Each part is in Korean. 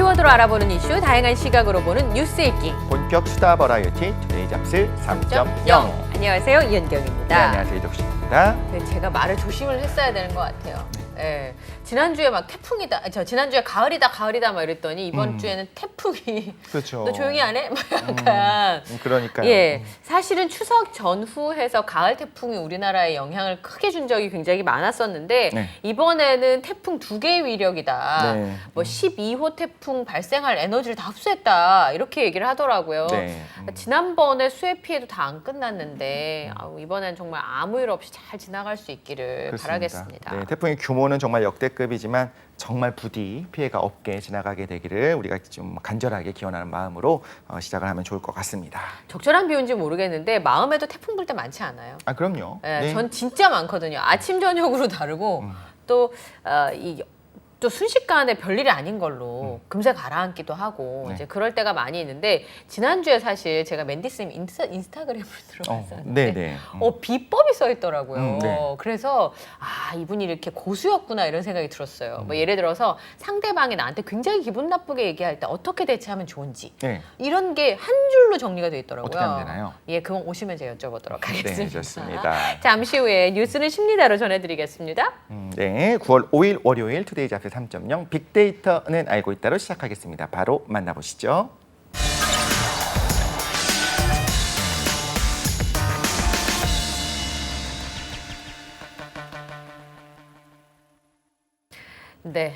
키워드로 알아보는 이슈, 다양한 시각으로 보는 뉴스 읽기. 본격 수다 버라이어티 투데이 잡스 3.0. 안녕하세요, 이은경입니다. 네, 안녕하세요, 이덕수입니다. 네, 제가 말을 조심을 했어야 되는 것 같아요. 네. 지난주에 막 태풍이다, 지난주에 가을이다 막 이랬더니 이번 주에는 태풍이 그렇죠. 너 조용히 안 해? 막 약간 그러니까요. 예, 사실은 추석 전후해서 가을 태풍이 우리나라에 영향을 크게 준 적이 굉장히 많았었는데 네. 이번에는 태풍 2개의 위력이다. 네. 뭐 12호 태풍 발생할 에너지를 다 흡수했다. 이렇게 얘기를 하더라고요. 네. 지난번에 수해 피해도 다 안 끝났는데 이번엔 정말 아무 일 없이 잘 지나갈 수 있기를 그렇습니다. 바라겠습니다. 네, 태풍의 규모는 정말 역대급이지만 정말 부디 피해가 없게 지나가게 되기를 우리가 좀 간절하게 기원하는 마음으로 시작을 하면 좋을 것 같습니다. 적절한 비유인지 모르겠는데 마음에도 태풍 불 때 많지 않아요? 아, 그럼요. 네, 네. 전 진짜 많거든요. 아침 저녁으로 다르고 또 순식간에 별일이 아닌 걸로 금세 가라앉기도 하고 네. 이제 그럴 때가 많이 있는데 지난주에 사실 제가 맨디스님 인스타그램을 들어봤었는데 네네. 비법이 써 있더라고요. 네. 그래서 이분이 이렇게 고수였구나 이런 생각이 들었어요. 뭐 예를 들어서 상대방이 나한테 굉장히 기분 나쁘게 얘기할 때 어떻게 대처하면 좋은지 네. 이런 게 한 줄로 정리가 돼 있더라고요. 어떻게 하면 되나요? 예, 그건 오시면 제가 여쭤보도록 하겠습니다. 네, 좋습니다. 잠시 후에 뉴스는 심리다로 전해드리겠습니다. 네, 9월 5일 월요일 투데이 잡스 3.0 빅데이터는 알고 있다로 시작하겠습니다. 바로 만나보시죠. 네,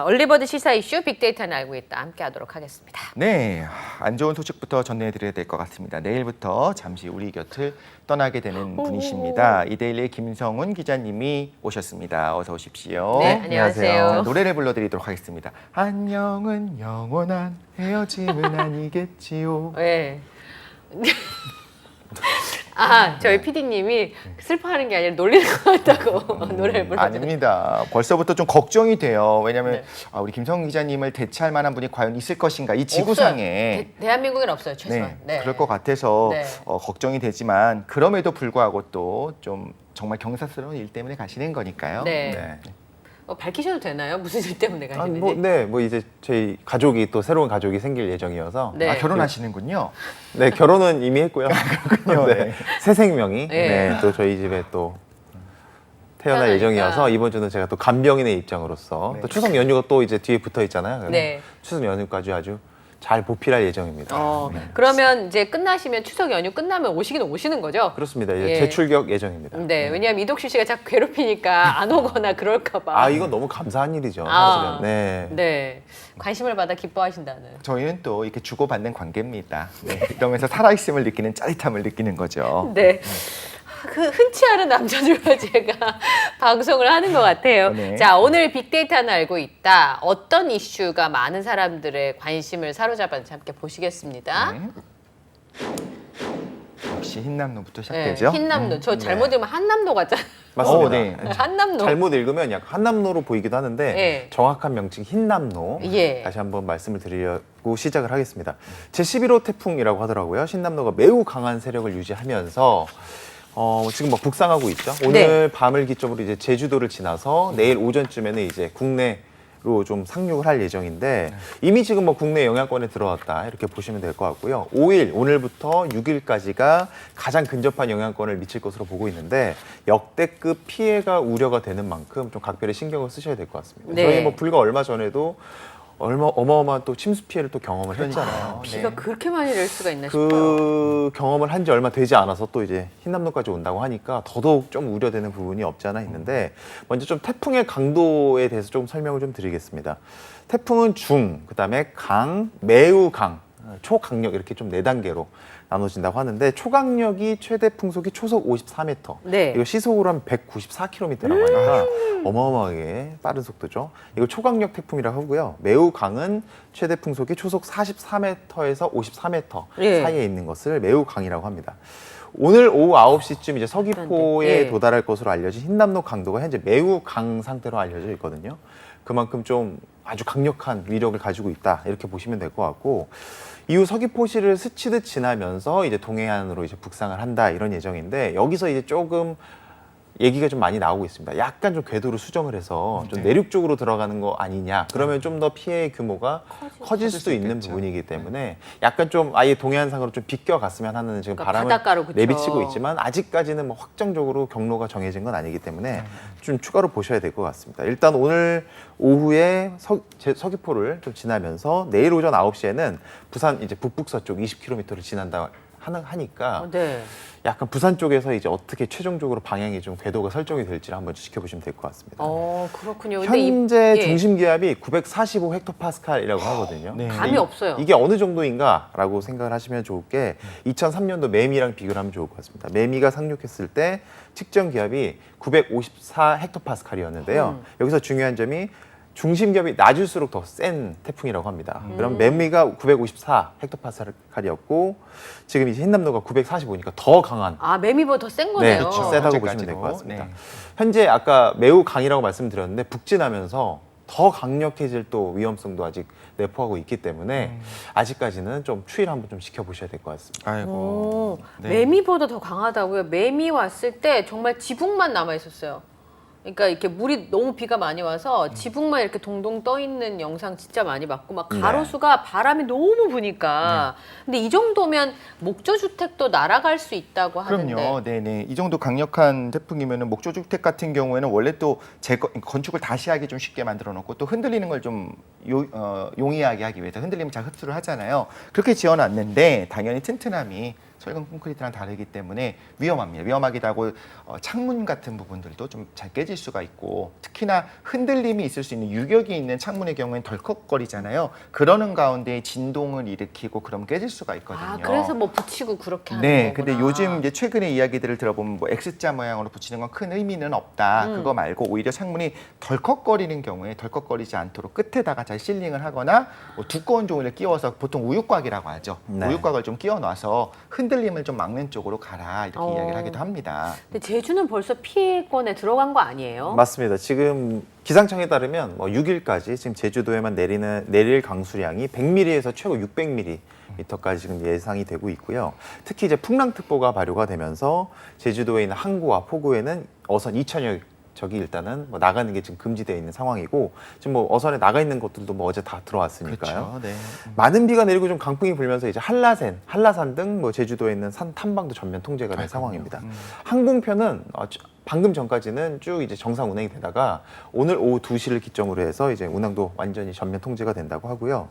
얼리버드 시사 이슈 빅데이터는 알고 있다 함께 하도록 하겠습니다. 네, 안 좋은 소식부터 전해드려야 될 것 같습니다. 내일부터 잠시 우리 곁을 떠나게 되는 분이십니다. 이데일리의 김성훈 기자님이 오셨습니다. 어서 오십시오. 네, 안녕하세요. 자, 노래를 불러드리도록 하겠습니다. 안녕은 영원한 헤어짐은 아니겠지요. 네. 저희 PD님이 슬퍼하는 게 아니라 놀리는 것 같다고 노래를 불러드렸어요. 아닙니다. 벌써부터 좀 걱정이 돼요. 왜냐하면 네. 우리 김성훈 기자님을 대체할 만한 분이 과연 있을 것인가 이 지구상에. 대한민국엔 없어요, 최소한. 네, 그럴 것 같아서 네. 걱정이 되지만 그럼에도 불구하고 또 좀 정말 경사스러운 일 때문에 가시는 거니까요. 네. 밝히셔도 되나요? 무슨 일 때문에 가시는지? 뭐 이제 저희 가족이 또 새로운 가족이 생길 예정이어서 네. 결혼하시는군요. 네, 결혼은 이미 했고요. 그렇군요. 네. 네. 새 생명이 네. 또 저희 집에 또 태어날 태어나니까. 예정이어서 이번 주는 제가 또 간병인의 입장으로서 네. 또 추석 연휴가 또 이제 뒤에 붙어 있잖아요. 그래서 네. 추석 연휴까지 아주 잘 보필할 예정입니다. 네. 그러면 이제 끝나시면 추석 연휴 끝나면 오시긴 오시는 거죠? 그렇습니다. 이제 예. 재출격 예정입니다. 네, 왜냐하면 이덕수 씨가 자꾸 괴롭히니까 안 오거나 그럴까 봐. 이건 너무 감사한 일이죠. 아. 사실은. 네. 네, 관심을 받아 기뻐하신다는. 저희는 또 이렇게 주고받는 관계입니다. 네. 이러면서 살아있음을 느끼는 짜릿함을 느끼는 거죠. 네. 그 흔치 않은 남자들과 제가 방송을 하는 것 같아요. 네. 자, 오늘 빅데이터는 알고 있다. 어떤 이슈가 많은 사람들의 관심을 사로잡았는지 함께 보시겠습니다. 네. 역시 흰남노부터 네, 시작되죠. 흰남노. 저 잘못 읽으면 한남노 같잖아요. 맞습니다. 네. 한남노. 잘못 읽으면 약간 한남로로 보이기도 하는데 예. 정확한 명칭 흰남노. 예. 다시 한번 말씀을 드리려고 시작을 하겠습니다. 제11호 태풍이라고 하더라고요. 흰남노가 매우 강한 세력을 유지하면서 지금 막 북상하고 있죠. 오늘 밤을 기점으로 이제 제주도를 지나서 내일 오전쯤에는 이제 국내로 좀 상륙을 할 예정인데 이미 지금 뭐 국내 영향권에 들어왔다 이렇게 보시면 될 것 같고요. 5일 오늘부터 6일까지가 가장 근접한 영향권을 미칠 것으로 보고 있는데 역대급 피해가 우려가 되는 만큼 좀 각별히 신경을 쓰셔야 될 것 같습니다. 네. 저희 뭐 불과 얼마 전에도 어마어마한 또 침수 피해를 또 경험을 했잖아요. 비가 네. 그렇게 많이 낼 수가 있나 싶어요. 그 경험을 한 지 얼마 되지 않아서 또 이제 흰남노까지 온다고 하니까 더더욱 좀 우려되는 부분이 없지 않아 있는데 먼저 좀 태풍의 강도에 대해서 좀 설명을 좀 드리겠습니다. 태풍은 중, 그다음에 강, 매우 강, 초강력 이렇게 좀 4단계로 나눠진다고 하는데 초강력이 최대 풍속이 초속 54m, 네. 이거 시속으로 한 194km라고 하니까 어마어마하게 빠른 속도죠. 이거 초강력 태풍이라고 하고요. 매우 강은 최대 풍속이 초속 44m에서 54m 예. 사이에 있는 것을 매우 강이라고 합니다. 오늘 오후 9시쯤 이제 서귀포에 예. 도달할 것으로 알려진 흰남노 강도가 현재 매우 강 상태로 알려져 있거든요. 그만큼 좀 아주 강력한 위력을 가지고 있다 이렇게 보시면 될 것 같고 이후 서귀포시를 스치듯 지나면서 이제 동해안으로 이제 북상을 한다 이런 예정인데 여기서 이제 조금 얘기가 좀 많이 나오고 있습니다. 약간 좀 궤도를 수정을 해서 좀 내륙 쪽으로 들어가는 거 아니냐. 그러면 좀 더 피해 규모가 커질 수도 있는 있겠죠. 부분이기 때문에 약간 좀 아예 동해안상으로 좀 비껴갔으면 하는 지금 그러니까 바람을 바닷가로, 그쵸. 내비치고 있지만 아직까지는 뭐 확정적으로 경로가 정해진 건 아니기 때문에 좀 추가로 보셔야 될 것 같습니다. 일단 오늘 오후에 서귀포를 좀 지나면서 내일 오전 9시에는 부산 이제 북북서쪽 20km를 지난다 하니까 네. 약간 부산 쪽에서 이제 어떻게 최종적으로 방향이 좀 궤도가 설정이 될지를 한번 지켜보시면 될 것 같습니다. 그렇군요. 근데 현재 예. 중심 기압이 945 헥토파스칼이라고 하거든요. 네. 감이 없어요. 이게 어느 정도인가라고 생각을 하시면 좋을 게 2003년도 매미랑 비교를 하면 좋을 것 같습니다. 매미가 상륙했을 때 측정 기압이 954 헥토파스칼이었는데요. 여기서 중요한 점이 중심 기압이 낮을수록 더 센 태풍이라고 합니다. 그럼 매미가 954 헥토파스칼이었고 지금 이제 흰남노가 945니까 더 강한 매미보다 더 센 네, 거네요. 그렇죠. 세다고 현재까지도. 보시면 될 것 같습니다. 네. 현재 아까 매우 강이라고 말씀드렸는데 북진하면서 더 강력해질 또 위험성도 아직 내포하고 있기 때문에 아직까지는 좀 추이를 한번 좀 지켜보셔야 될 것 같습니다. 아이고. 네. 매미보다 더 강하다고요? 매미 왔을 때 정말 지붕만 남아 있었어요. 그러니까 이렇게 물이 너무 비가 많이 와서 지붕만 이렇게 동동 떠 있는 영상 진짜 많이 봤고 막 가로수가 바람이 너무 부니까 근데 이 정도면 목조 주택도 날아갈 수 있다고 하는데 그럼요. 네네. 이 정도 강력한 태풍이면은 목조주택 같은 경우에는 원래 또 건축을 다시 하기 좀 쉽게 만들어 놓고 또 흔들리는 걸 좀 용이하게 하기 위해서 흔들리면 잘 흡수를 하잖아요. 그렇게 지어놨는데 당연히 튼튼함이 철근 콘크리트랑 다르기 때문에 위험합니다. 위험하기도 하고 창문 같은 부분들도 좀 잘 깨질 수가 있고 특히나 흔들림이 있을 수 있는 유격이 있는 창문의 경우에는 덜컥거리잖아요. 그러는 가운데 진동을 일으키고 그럼 깨질 수가 있거든요. 그래서 뭐 붙이고 그렇게 하는 네, 거구나. 근데 요즘 이제 최근에 이야기들을 들어보면 뭐 X자 모양으로 붙이는 건 큰 의미는 없다. 그거 말고 오히려 창문이 덜컥거리는 경우에 덜컥거리지 않도록 끝에다가 잘 실링을 하거나 뭐 두꺼운 종이를 끼워서 보통 우유곽이라고 하죠. 네. 우유곽을 좀 끼워 놔서 흔들림을 좀 막는 쪽으로 가라 이렇게 이야기를 하기도 합니다. 근데 제주는 벌써 피해권에 들어간 거 아니에요? 맞습니다. 지금 기상청에 따르면 뭐 6일까지 지금 제주도에만 내릴 강수량이 100mm에서 최고 600mm까지 지금 예상이 되고 있고요. 특히 이제 풍랑특보가 발효가 되면서 제주도에 있는 항구와 포구에는 어선 2,000여 적이 일단은 뭐 나가는 게 지금 금지되어 있는 상황이고 지금 뭐 어선에 나가 있는 것들도 뭐 어제 다 들어왔으니까요. 그렇죠. 네. 많은 비가 내리고 좀 강풍이 불면서 이제 한라산 등 뭐 제주도에 있는 산 탐방도 전면 통제가 된 상황입니다. 항공편은 방금 전까지는 쭉 이제 정상 운행이 되다가 오늘 오후 2시를 기점으로 해서 이제 운항도 완전히 전면 통제가 된다고 하고요.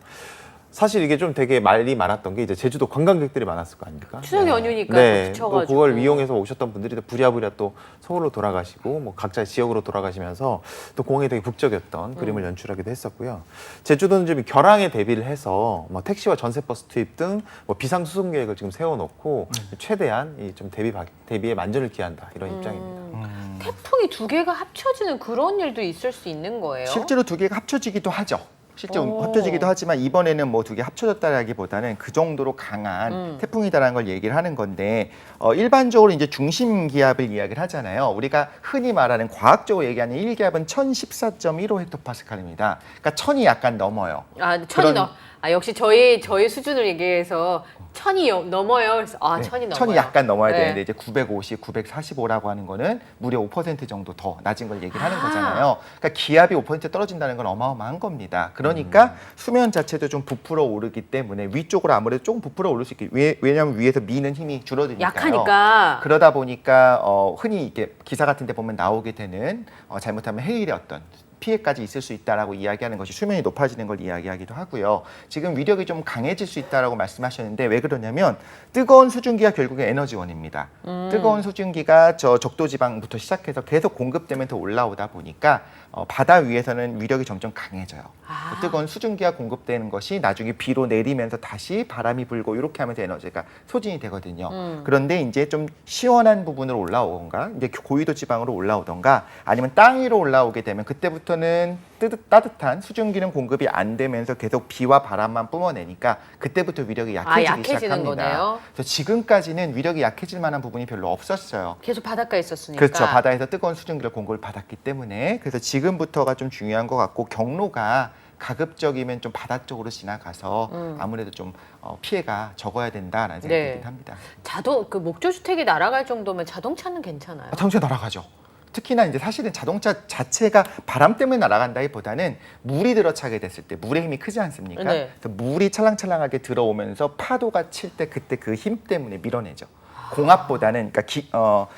사실 이게 좀 되게 말이 많았던 게 이제 제주도 관광객들이 많았을 거 아닙니까? 추석 연휴니까 네. 또 또 붙여가지고 그걸 이용해서 오셨던 분들이 또 부랴부랴 또 서울로 돌아가시고 뭐 각자 지역으로 돌아가시면서 또 공항이 되게 북적였던 그림을 연출하기도 했었고요. 제주도는 지금 결항에 대비를 해서 뭐 택시와 전세버스 투입 등 뭐 비상 수송 계획을 지금 세워놓고 최대한 이 좀 대비에 만전을 기한다 이런 입장입니다. 태풍이 두 개가 합쳐지는 그런 일도 있을 수 있는 거예요? 실제로 두 개가 합쳐지기도 하죠. 실제 오. 합쳐지기도 하지만 이번에는 뭐 두 개 합쳐졌다라기보다는 그 정도로 강한 태풍이다라는 걸 얘기를 하는 건데 일반적으로 이제 중심 기압을 이야기를 하잖아요. 우리가 흔히 말하는 과학적으로 얘기하는 1기압은 1014.15 헥토파스칼입니다. 그러니까 1000이 약간 넘어요. 천이 역시 저희 수준을 얘기해서 천이 넘어요. 그래서 네, 천이 넘어요. 1000이 약간 넘어야 네. 되는데 이제 950, 945라고 하는 거는 무려 5% 정도 더 낮은 걸 얘기를 하는 거잖아요. 그러니까 기압이 5% 떨어진다는 건 어마어마한 겁니다. 그러니까 수면 자체도 좀 부풀어 오르기 때문에 위쪽으로 아무래도 조금 부풀어 오를 수 있게 왜냐하면 위에서 미는 힘이 줄어드니까요. 약하니까. 그러다 보니까 흔히 이렇게 기사 같은 데 보면 나오게 되는 잘못하면 해일의 어떤 피해까지 있을 수 있다라고 이야기하는 것이 수면이 높아지는 걸 이야기하기도 하고요. 지금 위력이 좀 강해질 수 있다라고 말씀하셨는데 왜 그러냐면 뜨거운 수증기가 결국에 에너지원입니다. 뜨거운 수증기가 저 적도 지방부터 시작해서 계속 공급되면서 올라오다 보니까 바다 위에서는 위력이 점점 강해져요. 그 뜨거운 수증기가 공급되는 것이 나중에 비로 내리면서 다시 바람이 불고 이렇게 하면서 에너지가 소진이 되거든요. 그런데 이제 좀 시원한 부분으로 올라오던가 이제 고위도 지방으로 올라오던가 아니면 땅 위로 올라오게 되면 그때부터는 따뜻한 수증기는 공급이 안 되면서 계속 비와 바람만 뿜어내니까 그때부터 위력이 약해지기 약해지는 시작합니다. 거네요. 그래서 지금까지는 위력이 약해질 만한 부분이 별로 없었어요. 계속 바닷가에 있었으니까. 그렇죠. 바다에서 뜨거운 수증기를 공급을 받았기 때문에 그래서 지금부터가 좀 중요한 것 같고 경로가 가급적이면 좀 바다 쪽으로 지나가서 아무래도 좀 피해가 적어야 된다라는 생각이 들긴 합니다. 목조 주택이 날아갈 정도면 자동차는 괜찮아요? 당연히 날아가죠. 특히나 이제 사실은 자동차 자체가 바람 때문에 날아간다기보다는 물이 들어차게 됐을 때 물의 힘이 크지 않습니까? 네. 그래서 물이 찰랑찰랑하게 들어오면서 파도가 칠 때 그때 그 힘 때문에 밀어내죠. 공압보다는 그러니까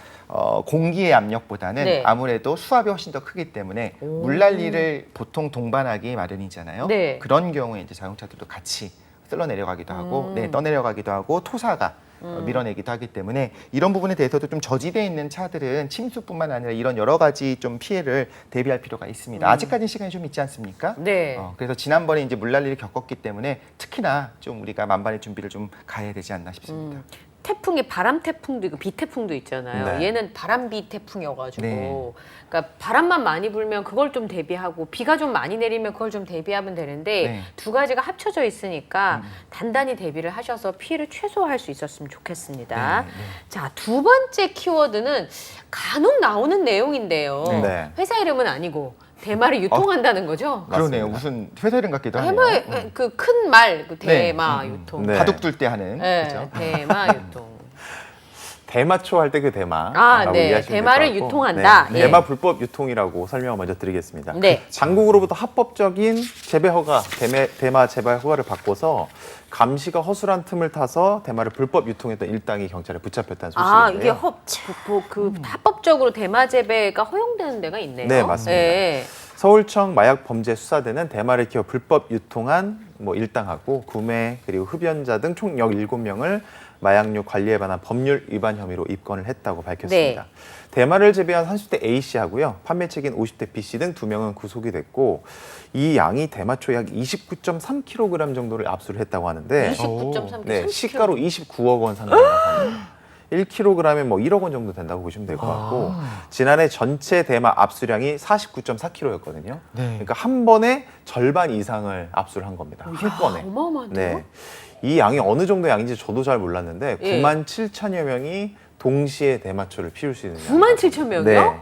공기의 압력보다는 네. 아무래도 수압이 훨씬 더 크기 때문에 물난리를 보통 동반하기 마련이잖아요. 네. 그런 경우에 이제 자동차들도 같이 쓸러 내려가기도 하고, 떠내려가기도 하고 토사가 밀어내기도 하기 때문에 이런 부분에 대해서도 좀 저지대에 있는 차들은 침수뿐만 아니라 이런 여러 가지 좀 피해를 대비할 필요가 있습니다. 아직까지는 시간이 좀 있지 않습니까? 네. 그래서 지난번에 이제 물난리를 겪었기 때문에 특히나 좀 우리가 만반의 준비를 좀 가해야 되지 않나 싶습니다. 태풍이 바람 태풍도 있고 비 태풍도 있잖아요. 네. 얘는 바람비 태풍이어가지고, 네. 그러니까 바람만 많이 불면 그걸 좀 대비하고 비가 좀 많이 내리면 그걸 좀 대비하면 되는데 네. 두 가지가 합쳐져 있으니까 단단히 대비를 하셔서 피해를 최소화할 수 있었으면 좋겠습니다. 자, 두 번째 키워드는 간혹 나오는 내용인데요. 네. 회사 이름은 아니고 대마를 유통한다는 거죠. 그러네요. 맞습니다. 무슨 회사 이름 같기도 하네요. 대마 그 큰 말, 그 네. 대마 유통. 네. 바둑 둘 때 하는 네, 그죠? 대마 유통. 대마초 할 때 그 대마라고 아, 네. 이해하시면 대마를 될 것 같고, 유통한다. 네. 예. 대마 불법 유통이라고 설명을 먼저 드리겠습니다. 네. 당국으로부터 합법적인 재배 허가, 대마 재배 허가를 받고서 감시가 허술한 틈을 타서 대마를 불법 유통했던 일당이 경찰에 붙잡혔다는 소식인데요. 아, 이게 합법적으로 대마 재배가 허용되는 데가 있네요. 네, 맞습니다. 네. 서울청 마약범죄수사대는 대마를 키워 불법 유통한 일당하고 구매 그리고 흡연자 등 총 17명을 마약류 관리에 관한 법률 위반 혐의로 입건을 했다고 밝혔습니다. 네. 대마를 재배한 30대 A씨하고요. 판매책인 50대 B씨 등 2명은 구속이 됐고 이 양이 대마초 약 29.3kg 정도를 압수를 했다고 하는데 29.3kg. 네, 시가로 29억 원 상당이라고 합니다. 1kg에 뭐 1억 원 정도 된다고 보시면 될 것 같고 지난해 전체 대마 압수량이 49.4kg였거든요. 네. 그러니까 한 번에 절반 이상을 압수를 한 겁니다. 한 건에. 어마어마한데요? 네. 이 양이 어느 정도 양인지 저도 잘 몰랐는데 예. 9만 7천여 명이 동시에 대마초를 피울 수 있는 9만 7천 명이요? 네.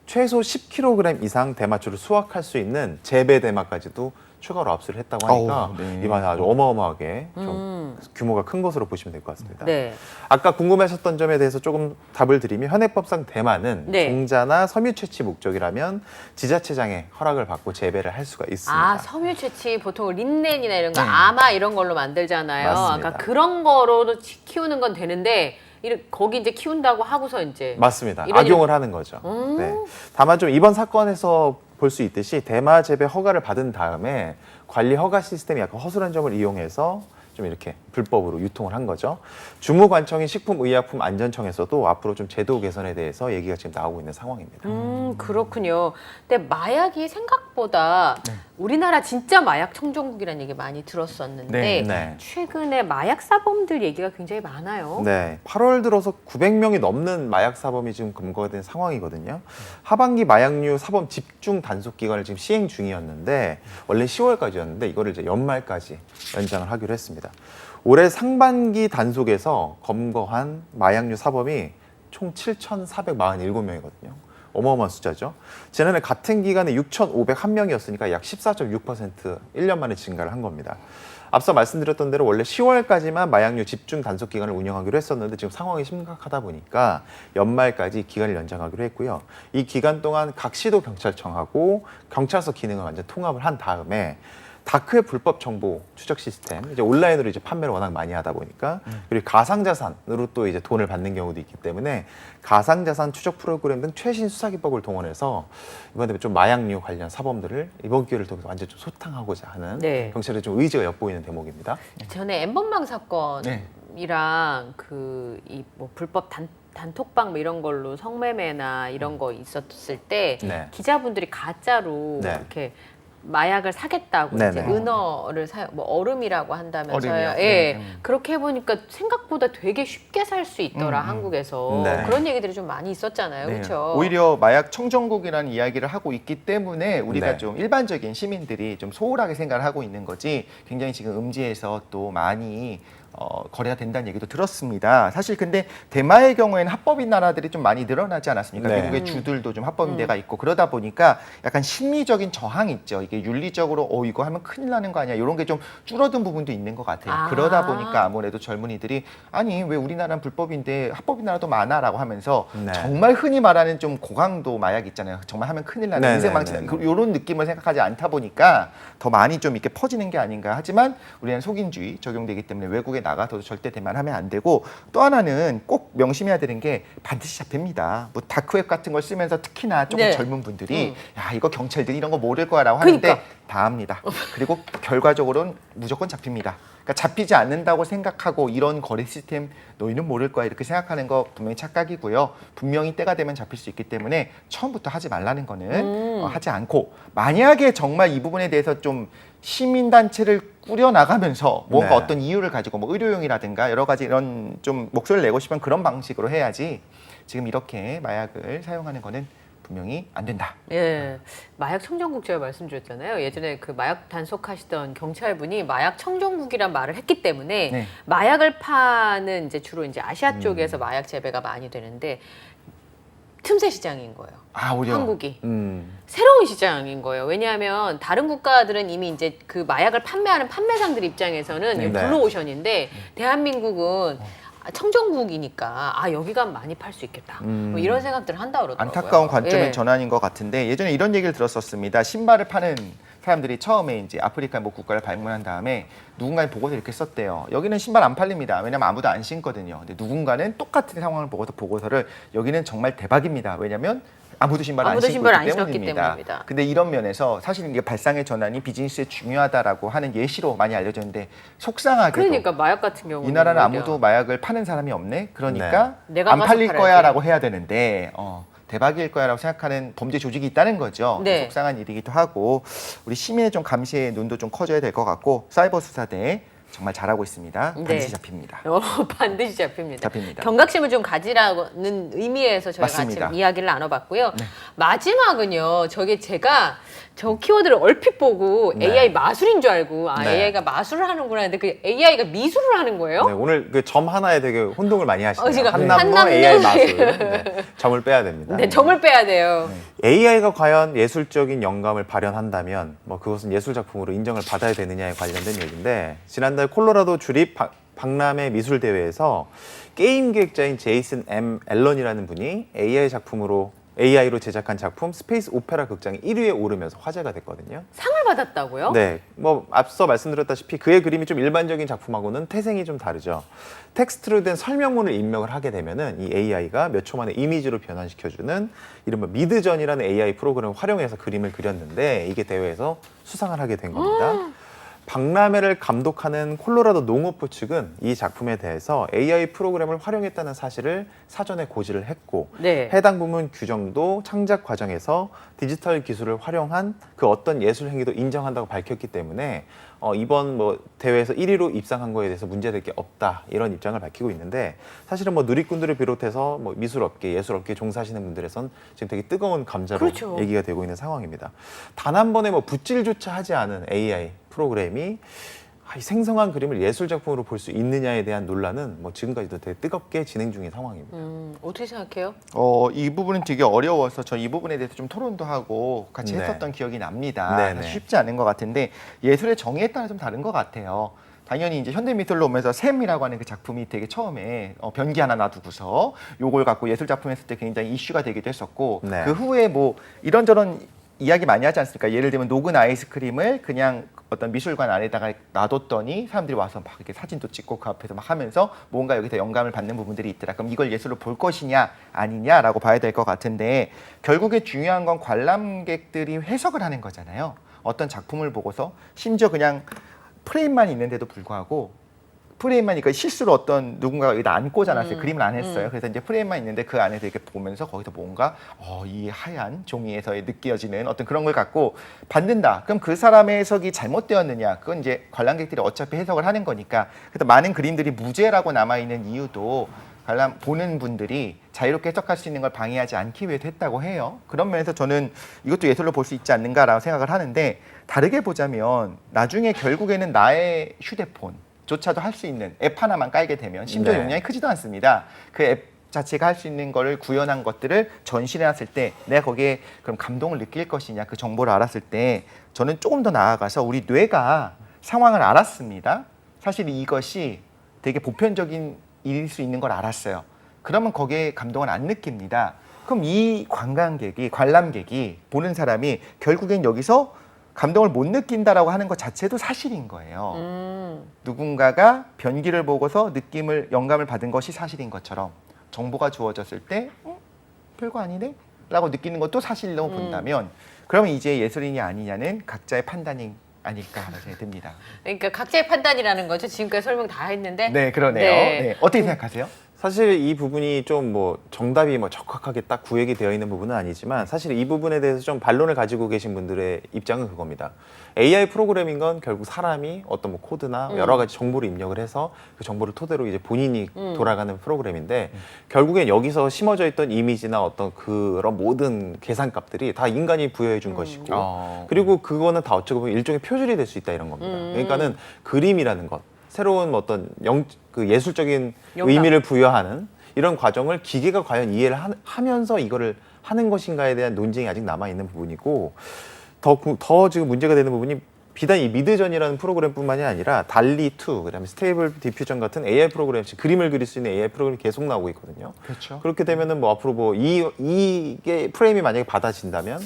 최소 10kg 이상 대마초를 수확할 수 있는 재배 대마까지도 추가로 압수를 했다고 하니까 어우, 네. 이만 아주 어마어마하게 좀 규모가 큰 것으로 보시면 될 것 같습니다. 네. 아까 궁금하셨던 점에 대해서 조금 답을 드리면 현행법상 대마는 네. 종자나 섬유 채취 목적이라면 지자체장의 허락을 받고 재배를 할 수가 있습니다. 아, 섬유 채취 보통 린넨이나 이런 거 아마 이런 걸로 만들잖아요. 맞습니다. 아까 그런 거로도 키우는 건 되는데 거기 이제 키운다고 하고서 이제 맞습니다. 이런 악용을 하는 거죠. 네. 다만 좀 이번 사건에서 볼 수 있듯이 대마 재배 허가를 받은 다음에 관리 허가 시스템이 약간 허술한 점을 이용해서 좀 이렇게 불법으로 유통을 한 거죠. 주무관청인 식품의약품안전청에서도 앞으로 좀 제도 개선에 대해서 얘기가 지금 나오고 있는 상황입니다. 그렇군요. 근데 마약이 생각보다 우리나라 진짜 마약 청정국이라는 얘기 많이 들었었는데 네, 네. 최근에 마약 사범들 얘기가 굉장히 많아요. 네, 8월 들어서 900명이 넘는 마약 사범이 지금 검거가 된 상황이거든요. 하반기 마약류 사범 집중 단속 기간을 지금 시행 중이었는데 원래 10월까지였는데 이거를 이제 연말까지 연장을 하기로 했습니다. 올해 상반기 단속에서 검거한 마약류 사범이 총 7,447명이거든요. 어마어마한 숫자죠. 지난해 같은 기간에 6,501명이었으니까 약 14.6% 1년 만에 증가를 한 겁니다. 앞서 말씀드렸던 대로 원래 10월까지만 마약류 집중 단속 기간을 운영하기로 했었는데 지금 상황이 심각하다 보니까 연말까지 기간을 연장하기로 했고요. 이 기간 동안 각 시도 경찰청하고 경찰서 기능을 완전 통합을 한 다음에 다크의 불법 정보 추적 시스템, 이제 온라인으로 이제 판매를 워낙 많이 하다 보니까 그리고 가상자산으로 또 이제 돈을 받는 경우도 있기 때문에 가상자산 추적 프로그램 등 최신 수사기법을 동원해서 이번에 좀 마약류 관련 사범들을 이번 기회를 통해서 완전 좀 소탕하고자 하는 네. 경찰의 좀 의지가 엿보이는 대목입니다. 전에 엠번방 사건이랑 그 이 뭐 불법 단톡방 뭐 이런 걸로 성매매나 이런 거 있었을 때 네. 기자분들이 가짜로 네. 이렇게 마약을 사겠다고 네네. 이제 은어를 뭐 얼음이라고 한다면서요. 얼음이요? 예. 네. 그렇게 해보니까 생각보다 되게 쉽게 살 수 있더라 한국에서 네. 그런 얘기들이 좀 많이 있었잖아요. 네. 그렇죠? 오히려 마약 청정국이라는 이야기를 하고 있기 때문에 우리가 네. 좀 일반적인 시민들이 좀 소홀하게 생각을 하고 있는 거지 굉장히 지금 음지에서 또 많이 거래가 된다는 얘기도 들었습니다. 사실 근데 대마의 경우에는 합법인 나라들이 좀 많이 늘어나지 않았습니까? 네. 미국의 주들도 좀 합법인 데가 있고 그러다 보니까 약간 심리적인 저항이 있죠. 이게 윤리적으로 이거 하면 큰일 나는 거 아니야? 이런 게 좀 줄어든 부분도 있는 것 같아요. 아. 그러다 보니까 아무래도 젊은이들이 아니 왜 우리나라는 불법인데 합법인 나라도 많아라고 하면서 네. 정말 흔히 말하는 좀 고강도 마약 있잖아요. 정말 하면 큰일 나는 네, 인생 네, 망치 네, 네. 이런 느낌을 생각하지 않다 보니까 더 많이 좀 이렇게 퍼지는 게 아닌가. 하지만 우리는 속인주의 적용되기 때문에 외국에 나가서도 절대 대만하면 안 되고 또 하나는 꼭 명심해야 되는 게 반드시 잡힙니다. 뭐 다크웹 같은 걸 쓰면서 특히나 조금 네. 젊은 분들이 야 이거 경찰들이 이런 거 모를 거야라고 하는데 그러니까. 다 합니다. 그리고 결과적으로는 무조건 잡힙니다. 그러니까 잡히지 않는다고 생각하고 이런 거래 시스템 너희는 모를 거야 이렇게 생각하는 거 분명히 착각이고요. 분명히 때가 되면 잡힐 수 있기 때문에 처음부터 하지 말라는 거는 하지 않고 만약에 정말 이 부분에 대해서 좀 시민단체를 꾸려 나가면서 뭔가 네. 어떤 이유를 가지고 뭐 의료용이라든가 여러 가지 이런 좀 목소리를 내고 싶으면 그런 방식으로 해야지 지금 이렇게 마약을 사용하는 거는 분명히 안 된다. 예, 마약 청정국 제가 말씀드렸잖아요. 예전에 그 마약 단속하시던 경찰분이 마약 청정국이란 말을 했기 때문에 네. 마약을 파는 이제 주로 이제 아시아 쪽에서 마약 재배가 많이 되는데 틈새 시장인 거예요. 아 오히려 한국이 음. 새로운 시장인 거예요. 왜냐하면 다른 국가들은 이미 이제 그 마약을 판매하는 판매상들 입장에서는 네. 블루오션인데 대한민국은 청정국이니까 여기가 많이 팔 수 있겠다. 뭐 이런 생각들을 한다 그러더라고요. 안타까운 관점의 예. 전환인 것 같은데 예전에 이런 얘기를 들었었습니다. 신발을 파는 사람들이 처음에 이제 아프리카 뭐 국가를 방문한 다음에 누군가의 보고서 이렇게 썼대요. 여기는 신발 안 팔립니다. 왜냐면 아무도 안 신거든요. 근데 누군가는 똑같은 상황을 보고서 보고서를 여기는 정말 대박입니다. 왜냐면 아무도 신발 안 신고 있기 신었기 때문입니다. 때문입니다. 근데 이런 면에서 사실 이게 발상의 전환이 비즈니스에 중요하다라고 하는 예시로 많이 알려졌는데 속상하게도 그러니까 마약 같은 경우는 이 나라는 오히려 아무도 마약을 파는 사람이 없네. 그러니까 네. 내가 안 가서 팔릴 팔아야지. 거야라고 해야 되는데 대박일 거야라고 생각하는 범죄 조직이 있다는 거죠. 네. 속상한 일이기도 하고 우리 시민의 좀 감시의 눈도 좀 커져야 될 것 같고 사이버 수사대 정말 잘하고 있습니다. 네. 반드시 잡힙니다. 반드시 잡힙니다. 잡힙니다. 경각심을 좀 가지라는 의미에서 저희가 맞습니다. 같이 이야기를 나눠봤고요. 마지막은요. 제가 저 키워드를 얼핏 보고 네. AI 마술인 줄 알고 네. AI가 마술을 하는구나 했는데 그 AI가 미술을 하는 거예요? 네, 오늘 그 점 하나에 되게 혼동을 많이 하시네요. 지금 한남로 한남로 AI 마술. 네, 점을 빼야 됩니다. 네, 점을 빼야 돼요. AI가 과연 예술적인 영감을 발현한다면 뭐 그것은 예술 작품으로 인정을 받아야 되느냐에 관련된 얘기인데 지난달 콜로라도 주립 박람회 미술 대회에서 게임 기획자인 제이슨 M 앨런이라는 분이 AI로 제작한 작품 스페이스 오페라 극장이 1위에 오르면서 화제가 됐거든요. 상을 받았다고요? 네, 뭐 앞서 말씀드렸다시피 그의 그림이 좀 일반적인 작품하고는 태생이 좀 다르죠. 텍스트로 된 설명문을 입력을 하게 되면은 이 AI가 몇 초 만에 이미지로 변환시켜주는 이른바 미드전이라는 AI 프로그램을 활용해서 그림을 그렸는데 이게 대회에서 수상을 하게 된 겁니다. 박람회를 감독하는 콜로라도 농업부 측은 이 작품에 대해서 AI 프로그램을 활용했다는 사실을 사전에 고지를 했고 네. 해당 부문 규정도 창작 과정에서 디지털 기술을 활용한 그 어떤 예술 행위도 인정한다고 밝혔기 때문에 이번 뭐 대회에서 1위로 입상한 거에 대해서 문제될 게 없다 이런 입장을 밝히고 있는데 사실은 뭐 누리꾼들을 비롯해서 뭐 미술업계, 예술업계 종사하시는 분들에선 지금 되게 뜨거운 감자로 그렇죠. 얘기가 되고 있는 상황입니다. 단 한 번에 뭐 붓질조차 하지 않은 AI 프로그램이 이 생성한 그림을 예술 작품으로 볼 수 있느냐에 대한 논란은 뭐 지금까지도 되게 뜨겁게 진행 중인 상황입니다. 어떻게 생각해요? 이 부분은 되게 어려워서 저 이 부분에 대해서 좀 토론도 하고 같이 네. 했었던 기억이 납니다. 네네. 쉽지 않은 것 같은데 예술의 정의에 따라 좀 다른 것 같아요. 당연히 이제 현대미술로 오면서 샘이라고 하는 그 작품이 되게 처음에 변기 하나 놔두고서 요걸 갖고 예술 작품 했을 때 굉장히 이슈가 되기도 했었고 네. 그 후에 뭐 이런저런 이야기 많이 하지 않습니까? 예를 들면 녹은 아이스크림을 그냥 어떤 미술관 안에다가 놔뒀더니 사람들이 와서 막 이렇게 사진도 찍고 그 앞에서 막 하면서 뭔가 여기서 영감을 받는 부분들이 있더라. 그럼 이걸 예술로 볼 것이냐 아니냐라고 봐야 될 것 같은데 결국에 중요한 건 관람객들이 해석을 하는 거잖아요. 어떤 작품을 보고서 심지어 그냥 프레임만 있는데도 불구하고 프레임만 그러니까 실수로 어떤 누군가가 여기다 안 꽂아놨어요. 그림을 안 했어요. 그래서 이제 프레임만 있는데 그 안에서 이렇게 보면서 거기서 뭔가 이 하얀 종이에서 느껴지는 어떤 그런 걸 갖고 받는다. 그럼 그 사람의 해석이 잘못되었느냐? 그건 이제 관람객들이 어차피 해석을 하는 거니까. 그래서 많은 그림들이 무죄라고 남아 있는 이유도 관람 보는 분들이 자유롭게 해석할 수 있는 걸 방해하지 않기 위해서 했다고 해요. 그런 면에서 저는 이것도 예술로 볼 수 있지 않는가라고 생각을 하는데 다르게 보자면 나중에 결국에는 나의 휴대폰 조차도 할 수 있는 앱 하나만 깔게 되면 심지어 네. 용량이 크지도 않습니다. 그 앱 자체가 할 수 있는 거를 구현한 것들을 전시해놨을 때 내가 거기에 그럼 감동을 느낄 것이냐 그 정보를 알았을 때 저는 조금 더 나아가서 우리 뇌가 상황을 알았습니다. 사실 이것이 되게 보편적인 일일 수 있는 걸 알았어요. 그러면 거기에 감동을 안 느낍니다. 그럼 이 관람객이 보는 사람이 결국엔 여기서 감동을 못 느낀다라고 하는 것 자체도 사실인 거예요. 누군가가 변기를 보고서 영감을 받은 것이 사실인 것처럼 정보가 주어졌을 때 별거 아니네? 라고 느끼는 것도 사실로 본다면 그러면 이제 예술인이 아니냐는 각자의 판단이 아닐까 생각이 듭니다. 그러니까 각자의 판단이라는 거죠. 지금까지 설명 다 했는데. 네, 그러네요. 네. 네. 어떻게 생각하세요? 사실 이 부분이 좀 뭐 정답이 뭐 적확하게 딱 구획이 되어 있는 부분은 아니지만 사실 이 부분에 대해서 좀 반론을 가지고 계신 분들의 입장은 그겁니다. AI 프로그래밍 건 결국 사람이 어떤 뭐 코드나 여러 가지 정보를 입력을 해서 그 정보를 토대로 이제 본인이 돌아가는 프로그램인데 결국엔 여기서 심어져 있던 이미지나 어떤 그런 모든 계산값들이 다 인간이 부여해 준 것이고 그리고 그거는 다 어찌 보면 일종의 표준이 될 수 있다 이런 겁니다. 그러니까는 그림이라는 것 새로운 어떤 그 예술적인 영감. 의미를 부여하는 이런 과정을 기계가 과연 이해를 하면서 이거를 하는 것인가에 대한 논쟁이 아직 남아 있는 부분이고 더 지금 문제가 되는 부분이 비단 이 미드전이라는 프로그램뿐만이 아니라 달리2 그다음에 스테이블 디퓨전 같은 AI 프로그램 그림을 그릴 수 있는 AI 프로그램이 계속 나오고 있거든요. 그렇죠. 그렇게 되면은 뭐 앞으로 뭐 이게 프레임이 만약에 받아진다면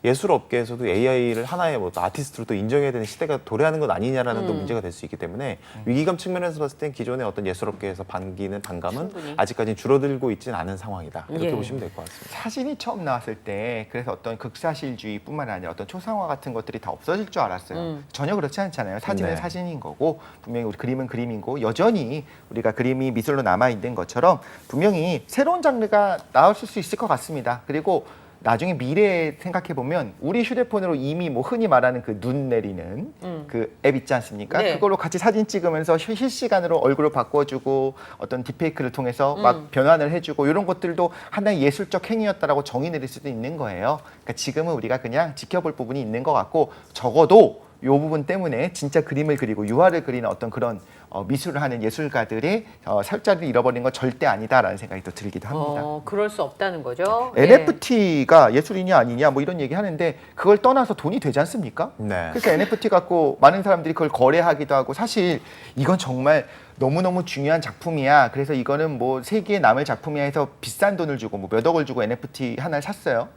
예술 업계에서도 AI를 하나의 뭐 아티스트로 또 인정해야 되는 시대가 도래하는 것 아니냐라는 또 문제가 될 수 있기 때문에 위기감 측면에서 봤을 땐 기존의 어떤 예술 업계에서 반감은 충분히. 아직까지는 줄어들고 있지는 않은 상황이다. 이렇게 예. 보시면 될 것 같습니다. 사진이 처음 나왔을 때 그래서 어떤 극사실주의뿐만 아니라 어떤 초상화 같은 것들이 다 없어질 줄 알았어요. 전혀 그렇지 않잖아요. 사진은 네. 사진인 거고 분명히 우리 그림은 그림이고 여전히 우리가 그림이 미술로 남아 있는 것처럼 분명히 새로운 장르가 나올 수 있을 것 같습니다. 그리고 나중에 미래에 생각해 보면 우리 휴대폰으로 이미 뭐 흔히 말하는 그 눈 내리는 그 앱 있지 않습니까? 네. 그걸로 같이 사진 찍으면서 실시간으로 얼굴을 바꿔주고 어떤 딥페이크를 통해서 막 변환을 해주고 이런 것들도 하나의 예술적 행위였다라고 정의 내릴 수도 있는 거예요. 그러니까 지금은 우리가 그냥 지켜볼 부분이 있는 것 같고 적어도 이 부분 때문에 진짜 그림을 그리고 유화를 그리는 어떤 그런 미술을 하는 예술가들의 살자리를 잃어버린 건 절대 아니다라는 생각이 또 들기도 합니다. 그럴 수 없다는 거죠. NFT가 예술이냐 아니냐 뭐 이런 얘기 하는데 그걸 떠나서 돈이 되지 않습니까? 네. 그래서 NFT 갖고 많은 사람들이 그걸 거래하기도 하고 사실 이건 정말 너무너무 중요한 작품이야. 그래서 이거는 뭐 세계에 남을 작품이야 해서 비싼 돈을 주고 뭐 몇 억을 주고 NFT 하나를 샀어요.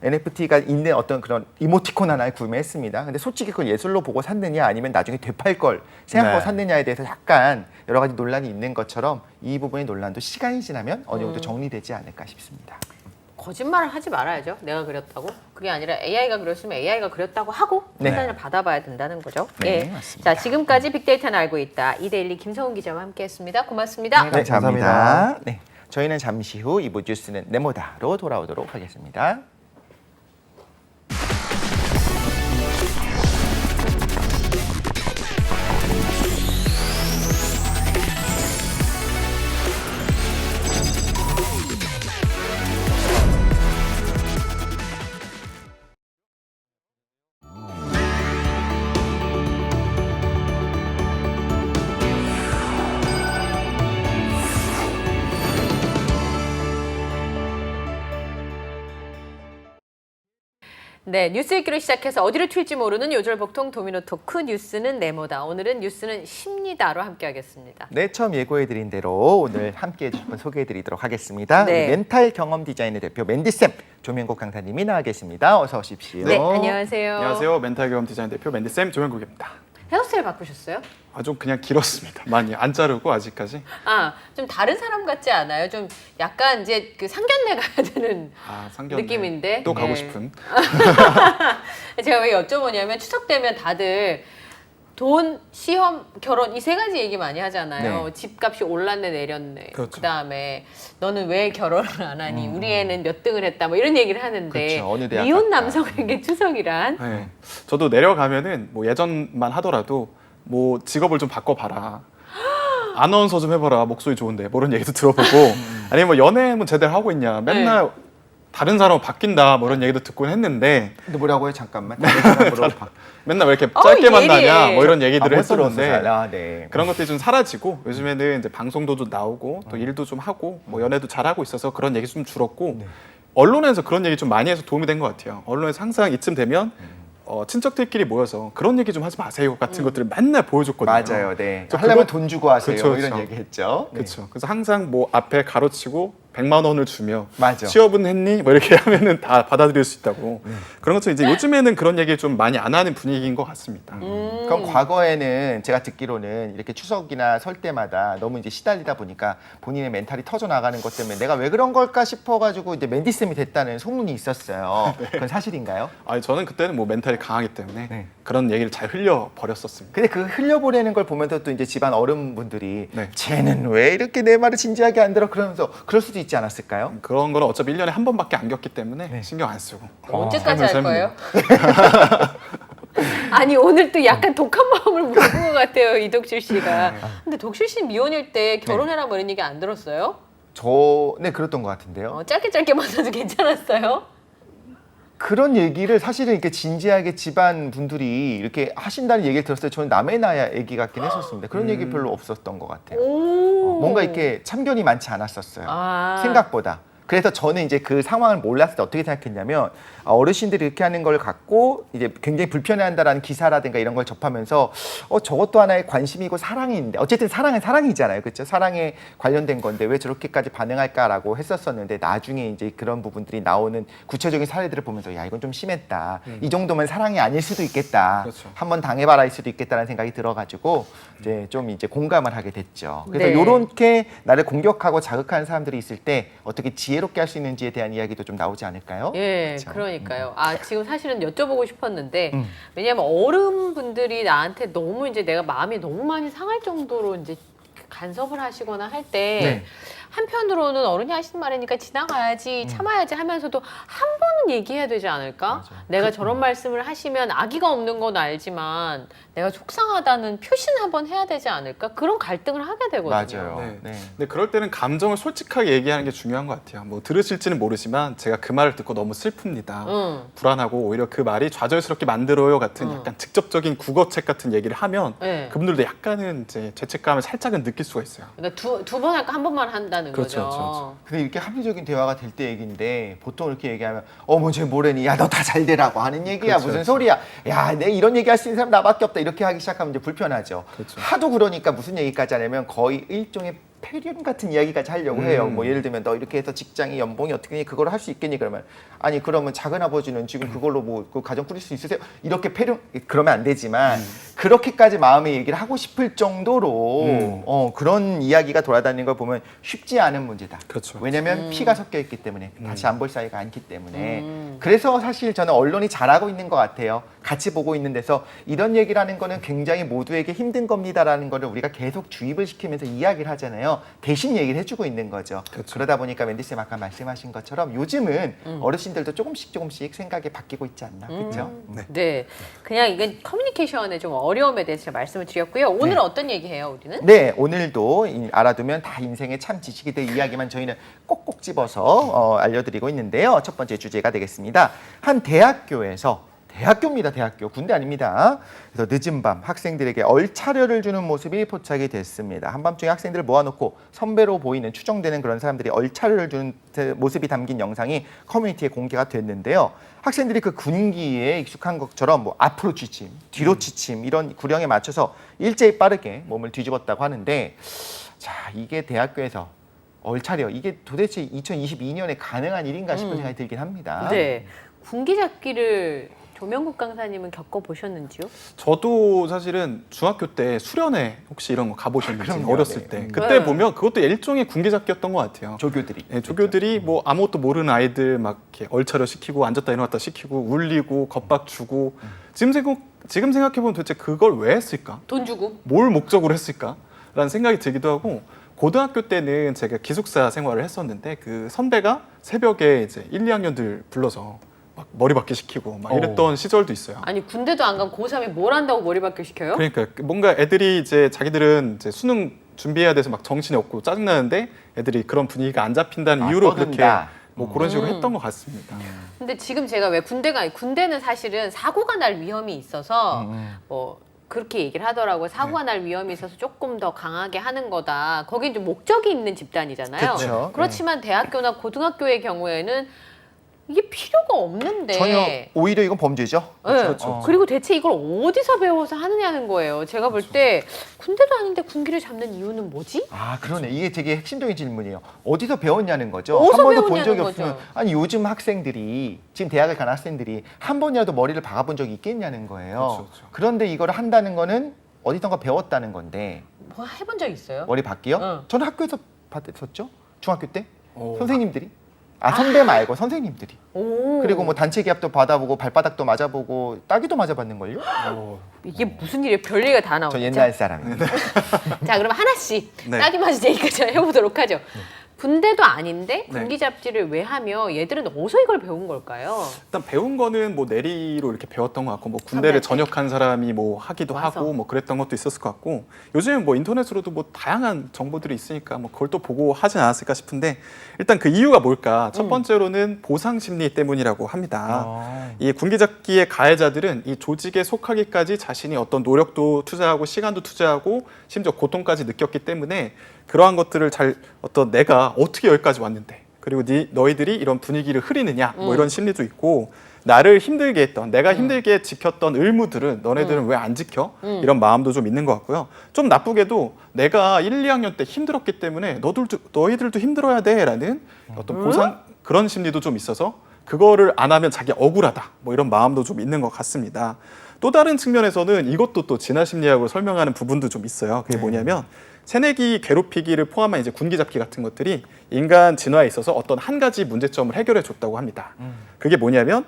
NFT가 있는 어떤 그런 이모티콘 하나를 구매했습니다. 근데 솔직히 그걸 예술로 보고 샀느냐 아니면 나중에 되팔 걸 생각하고 네. 샀느냐에 대해서 약간 여러 가지 논란이 있는 것처럼 이 부분의 논란도 시간이 지나면 어느 정도 정리되지 않을까 싶습니다. 거짓말을 하지 말아야죠. 내가 그렸다고. 그게 아니라 AI가 그렸으면 AI가 그렸다고 하고 네. 판단을 받아봐야 된다는 거죠. 네, 예. 맞습니다. 자, 지금까지 빅데이터는 알고 있다. 이데일리 김성훈 기자와 함께했습니다. 고맙습니다. 네, 감사합니다. 감사합니다. 네, 저희는 잠시 후 2부 뉴스는 네모다로 돌아오도록 하겠습니다. 네, 뉴스 읽기로 시작해서 어디로 튈지 모르는 요절복통 도미노 토크 뉴스는 네모다. 오늘은 뉴스는 십니다로 함께하겠습니다. 네, 처음 예고해드린 대로 오늘 함께해 주실 분 소개해드리도록 하겠습니다. 네. 우리 멘탈 경험 디자인의 대표 맨디쌤 조명국 강사님이 나와 계십니다. 어서 오십시오. 네, 안녕하세요. 안녕하세요. 멘탈 경험 디자인 대표 맨디쌤 조명국입니다. 헤어스타일 바꾸셨어요? 좀 그냥 길었습니다. 많이 안 자르고 아직까지. 좀 다른 사람 같지 않아요? 좀 약간 이제 그 상견례 가야 되는 상견례. 느낌인데. 또 가고 네. 싶은. 제가 왜 여쭤보냐면 추석 되면 다들 돈, 시험, 결혼 이 세 가지 얘기 많이 하잖아요. 네. 집값이 올랐네 내렸네. 그렇죠. 그다음에 너는 왜 결혼을 안 하니? 우리 애는 몇 등을 했다. 뭐 이런 얘기를 하는데 그렇죠. 어느 대학 이혼 갔다. 남성에게 추석이란 네. 저도 내려가면은 뭐 예전만 하더라도 뭐 직업을 좀 바꿔봐라. 아나운서 좀 해봐라. 목소리 좋은데. 뭐 이런 얘기도 들어보고. 아니면 뭐 연애 뭐 제대로 하고 있냐. 맨날 다른 사람으로 바뀐다 뭐 이런 얘기도 듣곤 했는데 근데 뭐라고요? 잠깐만. 다른 사람으로 맨날 왜 이렇게 짧게 만나냐 예리해. 뭐 이런 얘기들을 못 했었는데 들었어요. 아, 네. 그런 것들이 좀 사라지고 요즘에는 이제 방송도 좀 나오고 또 일도 좀 하고 뭐 연애도 잘하고 있어서 그런 얘기 좀 줄었고 언론에서 그런 얘기 좀 많이 해서 도움이 된 것 같아요. 언론에서 항상 이쯤 되면 친척들끼리 모여서 그런 얘기 좀 하지 마세요 같은 것들을 맨날 보여줬거든요. 맞아요. 네. 저 하려면 그거- 돈 주고 하세요. 그쵸, 뭐 이런 그쵸. 얘기했죠. 네. 그렇죠. 그래서 항상 뭐 앞에 가로치고 100만 원을 주며 맞아. 취업은 했니? 뭐 이렇게 하면은 다 받아들일 수 있다고. 그런 것처럼 이제 요즘에는 그런 얘기 좀 많이 안 하는 분위기인 것 같습니다. 그럼 과거에는 제가 듣기로는 이렇게 추석이나 설 때마다 너무 이제 시달리다 보니까 본인의 멘탈이 터져 나가는 것 때문에 내가 왜 그런 걸까 싶어가지고 이제 맨디쌤이 됐다는 소문이 있었어요. 그건 사실인가요? 아니 저는 그때는 뭐 멘탈이 강하기 때문에 네. 그런 얘기를 잘 흘려 버렸었습니다. 근데 그 흘려보내는 걸 보면서 또 이제 집안 어른분들이 네. 쟤는 왜 이렇게 내 말을 진지하게 안 들어 그러면서 그럴 수도 있지 않았을까요? 그런 거는 어차피 1년에 한 번밖에 안 겪기 때문에 네. 신경 안 쓰고. 언제까지 할 삶을 거예요? 아니 오늘 또 약간 독한 마음을 먹은 것 같아요 이덕실 씨가. 근데 독실 씨 미혼일 때 결혼해라 뭐 이런 얘기 안 들었어요? 네, 그랬던 것 같은데요. 짧게 만나도 괜찮았어요? 그런 얘기를 사실은 이렇게 진지하게 집안 분들이 이렇게 하신다는 얘기를 들었을 때 저는 남의 나야 얘기 같긴 했었습니다. 그런 얘기 별로 없었던 것 같아요. 오. 뭔가 이렇게 참견이 많지 않았었어요. 아. 생각보다. 그래서 저는 이제 그 상황을 몰랐을 때 어떻게 생각했냐면 어르신들이 이렇게 하는 걸 갖고 이제 굉장히 불편해한다라는 기사라든가 이런 걸 접하면서 저것도 하나의 관심이고 사랑인데 어쨌든 사랑은 사랑이잖아요, 그렇죠? 사랑에 관련된 건데 왜 저렇게까지 반응할까라고 했었었는데 나중에 이제 그런 부분들이 나오는 구체적인 사례들을 보면서 야 이건 좀 심했다. 이 정도면 사랑이 아닐 수도 있겠다. 그렇죠. 한번 당해봐라일 수도 있겠다는 생각이 들어가지고 이제 좀 이제 공감을 하게 됐죠. 그래서 네. 요렇게 나를 공격하고 자극하는 사람들이 있을 때 어떻게 지혜롭게 할 수 있는지에 대한 이야기도 좀 나오지 않을까요? 예, 그쵸? 그러니까요. 지금 사실은 여쭤보고 싶었는데 왜냐하면 어른분들이 나한테 너무 이제 내가 마음이 너무 많이 상할 정도로 이제 간섭을 하시거나 할 때 네. 한편으로는 어른이 하시는 말이니까 지나가야지 참아야지 하면서도 한 번은 얘기해야 되지 않을까? 내가 저런 말씀을 하시면 악의가 없는 건 알지만 내가 속상하다는 표시는 한번 해야 되지 않을까? 그런 갈등을 하게 되거든요. 맞아요. 네. 네. 근데 그럴 때는 감정을 솔직하게 얘기하는 게 중요한 것 같아요. 뭐 들으실지는 모르지만 제가 그 말을 듣고 너무 슬픕니다. 응. 불안하고 오히려 그 말이 좌절스럽게 만들어요 같은 약간 직접적인 국어책 같은 얘기를 하면 네. 그분들도 약간은 이제 죄책감을 살짝은 느낄 수가 있어요. 그러니까 두 번 할까 한 번만 한다는 그렇죠, 거죠. 그렇죠, 근데 이렇게 합리적인 대화가 될 때 얘기인데 보통 이렇게 얘기하면 뭐 쟤 뭐래니 야 너 다 잘 되라고 하는 얘기야 그렇죠, 무슨 그렇죠. 소리야 야 내 이런 얘기 할 수 있는 사람 나밖에 없다 이렇게 하기 시작하면 이제 불편하죠. 그렇죠. 하도 그러니까 무슨 얘기까지 하냐면 거의 일종의 폐륜 같은 이야기까지 하려고 해요. 뭐 예를 들면 너 이렇게 해서 직장이 연봉이 어떻게 되니 그걸 할 수 있겠니 그러면 아니 그러면 작은 아버지는 지금 그걸로 뭐 그 가정 꾸릴 수 있으세요? 이렇게 폐륜 그러면 안 되지만 그렇게까지 마음의 얘기를 하고 싶을 정도로 그런 이야기가 돌아다니는 걸 보면 쉽지 않은 문제다. 그렇죠. 왜냐하면 피가 섞여 있기 때문에 다시 안 볼 사이가 않기 때문에 그래서 사실 저는 언론이 잘하고 있는 것 같아요. 같이 보고 있는 데서 이런 얘기를 하는 거는 굉장히 모두에게 힘든 겁니다라는 거를 우리가 계속 주입을 시키면서 이야기를 하잖아요. 대신 얘기를 해주고 있는 거죠. 그렇죠. 그러다 보니까 맨디쌤 아까 말씀하신 것처럼 요즘은 어르신들도 조금씩 생각이 바뀌고 있지 않나, 그렇죠? 네, 그냥 이건 커뮤니케이션의 좀 어려움에 대해서 제가 말씀을 드렸고요. 오늘은 어떤 얘기해요, 우리는? 네, 오늘도 알아두면 다 인생의 참 지식이들 이야기만 저희는 꼭꼭 집어서 알려드리고 있는데요. 첫 번째 주제가 되겠습니다. 한 대학교입니다. 대학교. 군대 아닙니다. 그래서 늦은 밤 학생들에게 얼차려를 주는 모습이 포착이 됐습니다. 한밤중에 학생들을 모아놓고 선배로 보이는 추정되는 그런 사람들이 얼차려를 주는 모습이 담긴 영상이 커뮤니티에 공개가 됐는데요. 학생들이 그 군기에 익숙한 것처럼 뭐 앞으로 지침, 뒤로 지침 이런 구령에 맞춰서 일제히 빠르게 몸을 뒤집었다고 하는데 자, 이게 대학교에서 얼차려 이게 도대체 2022년에 가능한 일인가 싶은 생각이 들긴 합니다. 네, 군기 잡기를 조명국 강사님은 겪어보셨는지요? 저도 사실은 중학교 때 수련회 혹시 이런 거 가보셨는지 그럼요. 어렸을 네. 때 그때 보면 그것도 일종의 군기잡기였던 것 같아요. 조교들이. 네, 조교들이 뭐 아무것도 모르는 아이들 막 이렇게 얼차려 시키고 앉았다 일어났다 시키고 울리고 겁박 주고 지금 생각해보면 도대체 그걸 왜 했을까? 돈 주고? 뭘 목적으로 했을까라는 생각이 들기도 하고 고등학교 때는 제가 기숙사 생활을 했었는데 그 선배가 새벽에 이제 1, 2학년들 불러서 막 머리박기 시키고 막 이랬던 시절도 있어요. 아니 군대도 안 간 고3이 뭘 한다고 머리박기 시켜요? 그러니까 뭔가 애들이 이제 자기들은 이제 수능 준비해야 돼서 막 정신이 없고 짜증나는데 애들이 그런 분위기가 안 잡힌다는 이유로 그렇게 떠든다. 뭐 그런 식으로 했던 것 같습니다. 근데 지금 제가 왜 군대는 사실은 사고가 날 위험이 있어서 뭐 그렇게 얘기를 하더라고요. 사고가 날 위험이 있어서 조금 더 강하게 하는 거다. 거긴 좀 목적이 있는 집단이잖아요. 그쵸. 그렇지만 대학교나 고등학교의 경우에는 이게 필요가 없는데. 전혀 오히려 이건 범죄죠. 네. 그렇죠. 그리고 대체 이걸 어디서 배워서 하느냐는 거예요. 제가 볼 때 군대도 아닌데 군기를 잡는 이유는 뭐지? 아, 그러네. 이게 되게 핵심적인 질문이에요. 어디서 배웠냐는 거죠. 어디서 한 번도 본 배웠냐는 적이 거죠. 없으면 아니 요즘 학생들이 지금 대학을 간 학생들이 한 번이라도 머리를 박아본 적이 있겠냐는 거예요. 그렇죠, 그렇죠. 그런데 이걸 한다는 거는 어디선가 배웠다는 건데 뭐 해본 적 있어요? 머리 박기요? 응. 저는 학교에서 받았었죠. 중학교 때 오. 선생님들이 선배 말고 선생님들이 오. 그리고 뭐 단체 기합도 받아보고 발바닥도 맞아보고 따기도 맞아봤는 걸요. 이게 무슨 일이에요? 별일가 다 나오죠. 저 옛날 사람입니다. 자, 그럼 하나씩 네. 딱이 맞은 얘기까지 해보도록 하죠. 군대도 아닌데 네. 군기 잡지를 왜 하며 얘들은 어디서 이걸 배운 걸까요? 일단 배운 거는 뭐 내리로 이렇게 배웠던 것 같고 뭐 군대를 선배한테. 전역한 사람이 뭐 하기도 와서. 하고 뭐 그랬던 것도 있었을 것 같고 요즘은 뭐 인터넷으로도 뭐 다양한 정보들이 있으니까 뭐 그걸 또 보고 하진 않았을까 싶은데 일단 그 이유가 뭘까? 첫 번째로는 보상 심리 때문이라고 합니다. 이 군기잡기의 가해자들은 이 조직에 속하기까지 자신이 어떤 노력도 투자하고 시간도 투자하고 심지어 고통까지 느꼈기 때문에 그러한 것들을 잘 어떤 내가 어떻게 여기까지 왔는데 그리고 너희들이 이런 분위기를 흐리느냐 뭐 이런 심리도 있고 나를 힘들게 했던 내가 힘들게 지켰던 의무들은 너네들은 왜 안 지켜? 이런 마음도 좀 있는 것 같고요. 좀 나쁘게도 내가 1, 2학년 때 힘들었기 때문에 너희들도 힘들어야 돼라는 어떤 보상 그런 심리도 좀 있어서 그거를 안 하면 자기 억울하다 뭐 이런 마음도 좀 있는 것 같습니다. 또 다른 측면에서는 이것도 또 진화 심리학으로 설명하는 부분도 좀 있어요. 그게 뭐냐면 새내기 괴롭히기를 포함한 이제 군기잡기 같은 것들이 인간 진화에 있어서 어떤 한 가지 문제점을 해결해 줬다고 합니다. 그게 뭐냐면